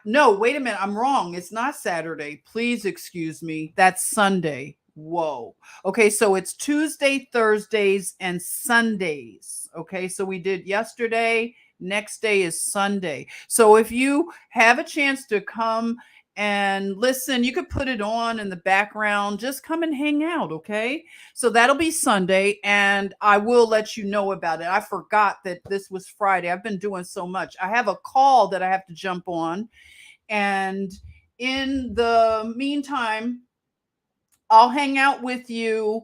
no, wait a minute. I'm wrong. It's not Saturday. Please excuse me. That's Sunday. Whoa. Okay, so it's Tuesday, Thursdays, and Sundays. Okay, so we did yesterday. Next day is Sunday. So if you have a chance to come and listen, you could put it on in the background. Just come and hang out. Okay, so that'll be Sunday, and I will let you know about it. I forgot that this was Friday. I've been doing so much. I have a call that I have to jump on. And in the meantime, I'll hang out with you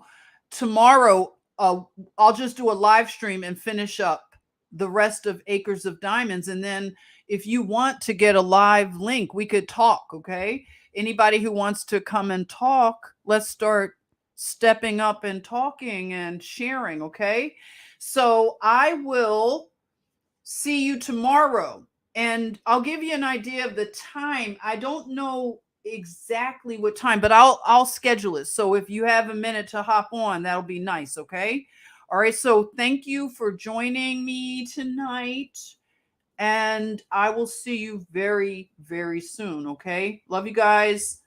tomorrow. I'll just do a live stream and finish up the rest of Acres of Diamonds. And then if you want to get a live link, we could talk. Okay. Anybody who wants to come and talk, let's start stepping up and talking and sharing. Okay. So I will see you tomorrow. And I'll give you an idea of the time. I don't know exactly what time, but I'll schedule it. So if you have a minute to hop on, that'll be nice, okay? All right, so thank you for joining me tonight. And I will see you very, very soon, okay? Love you guys.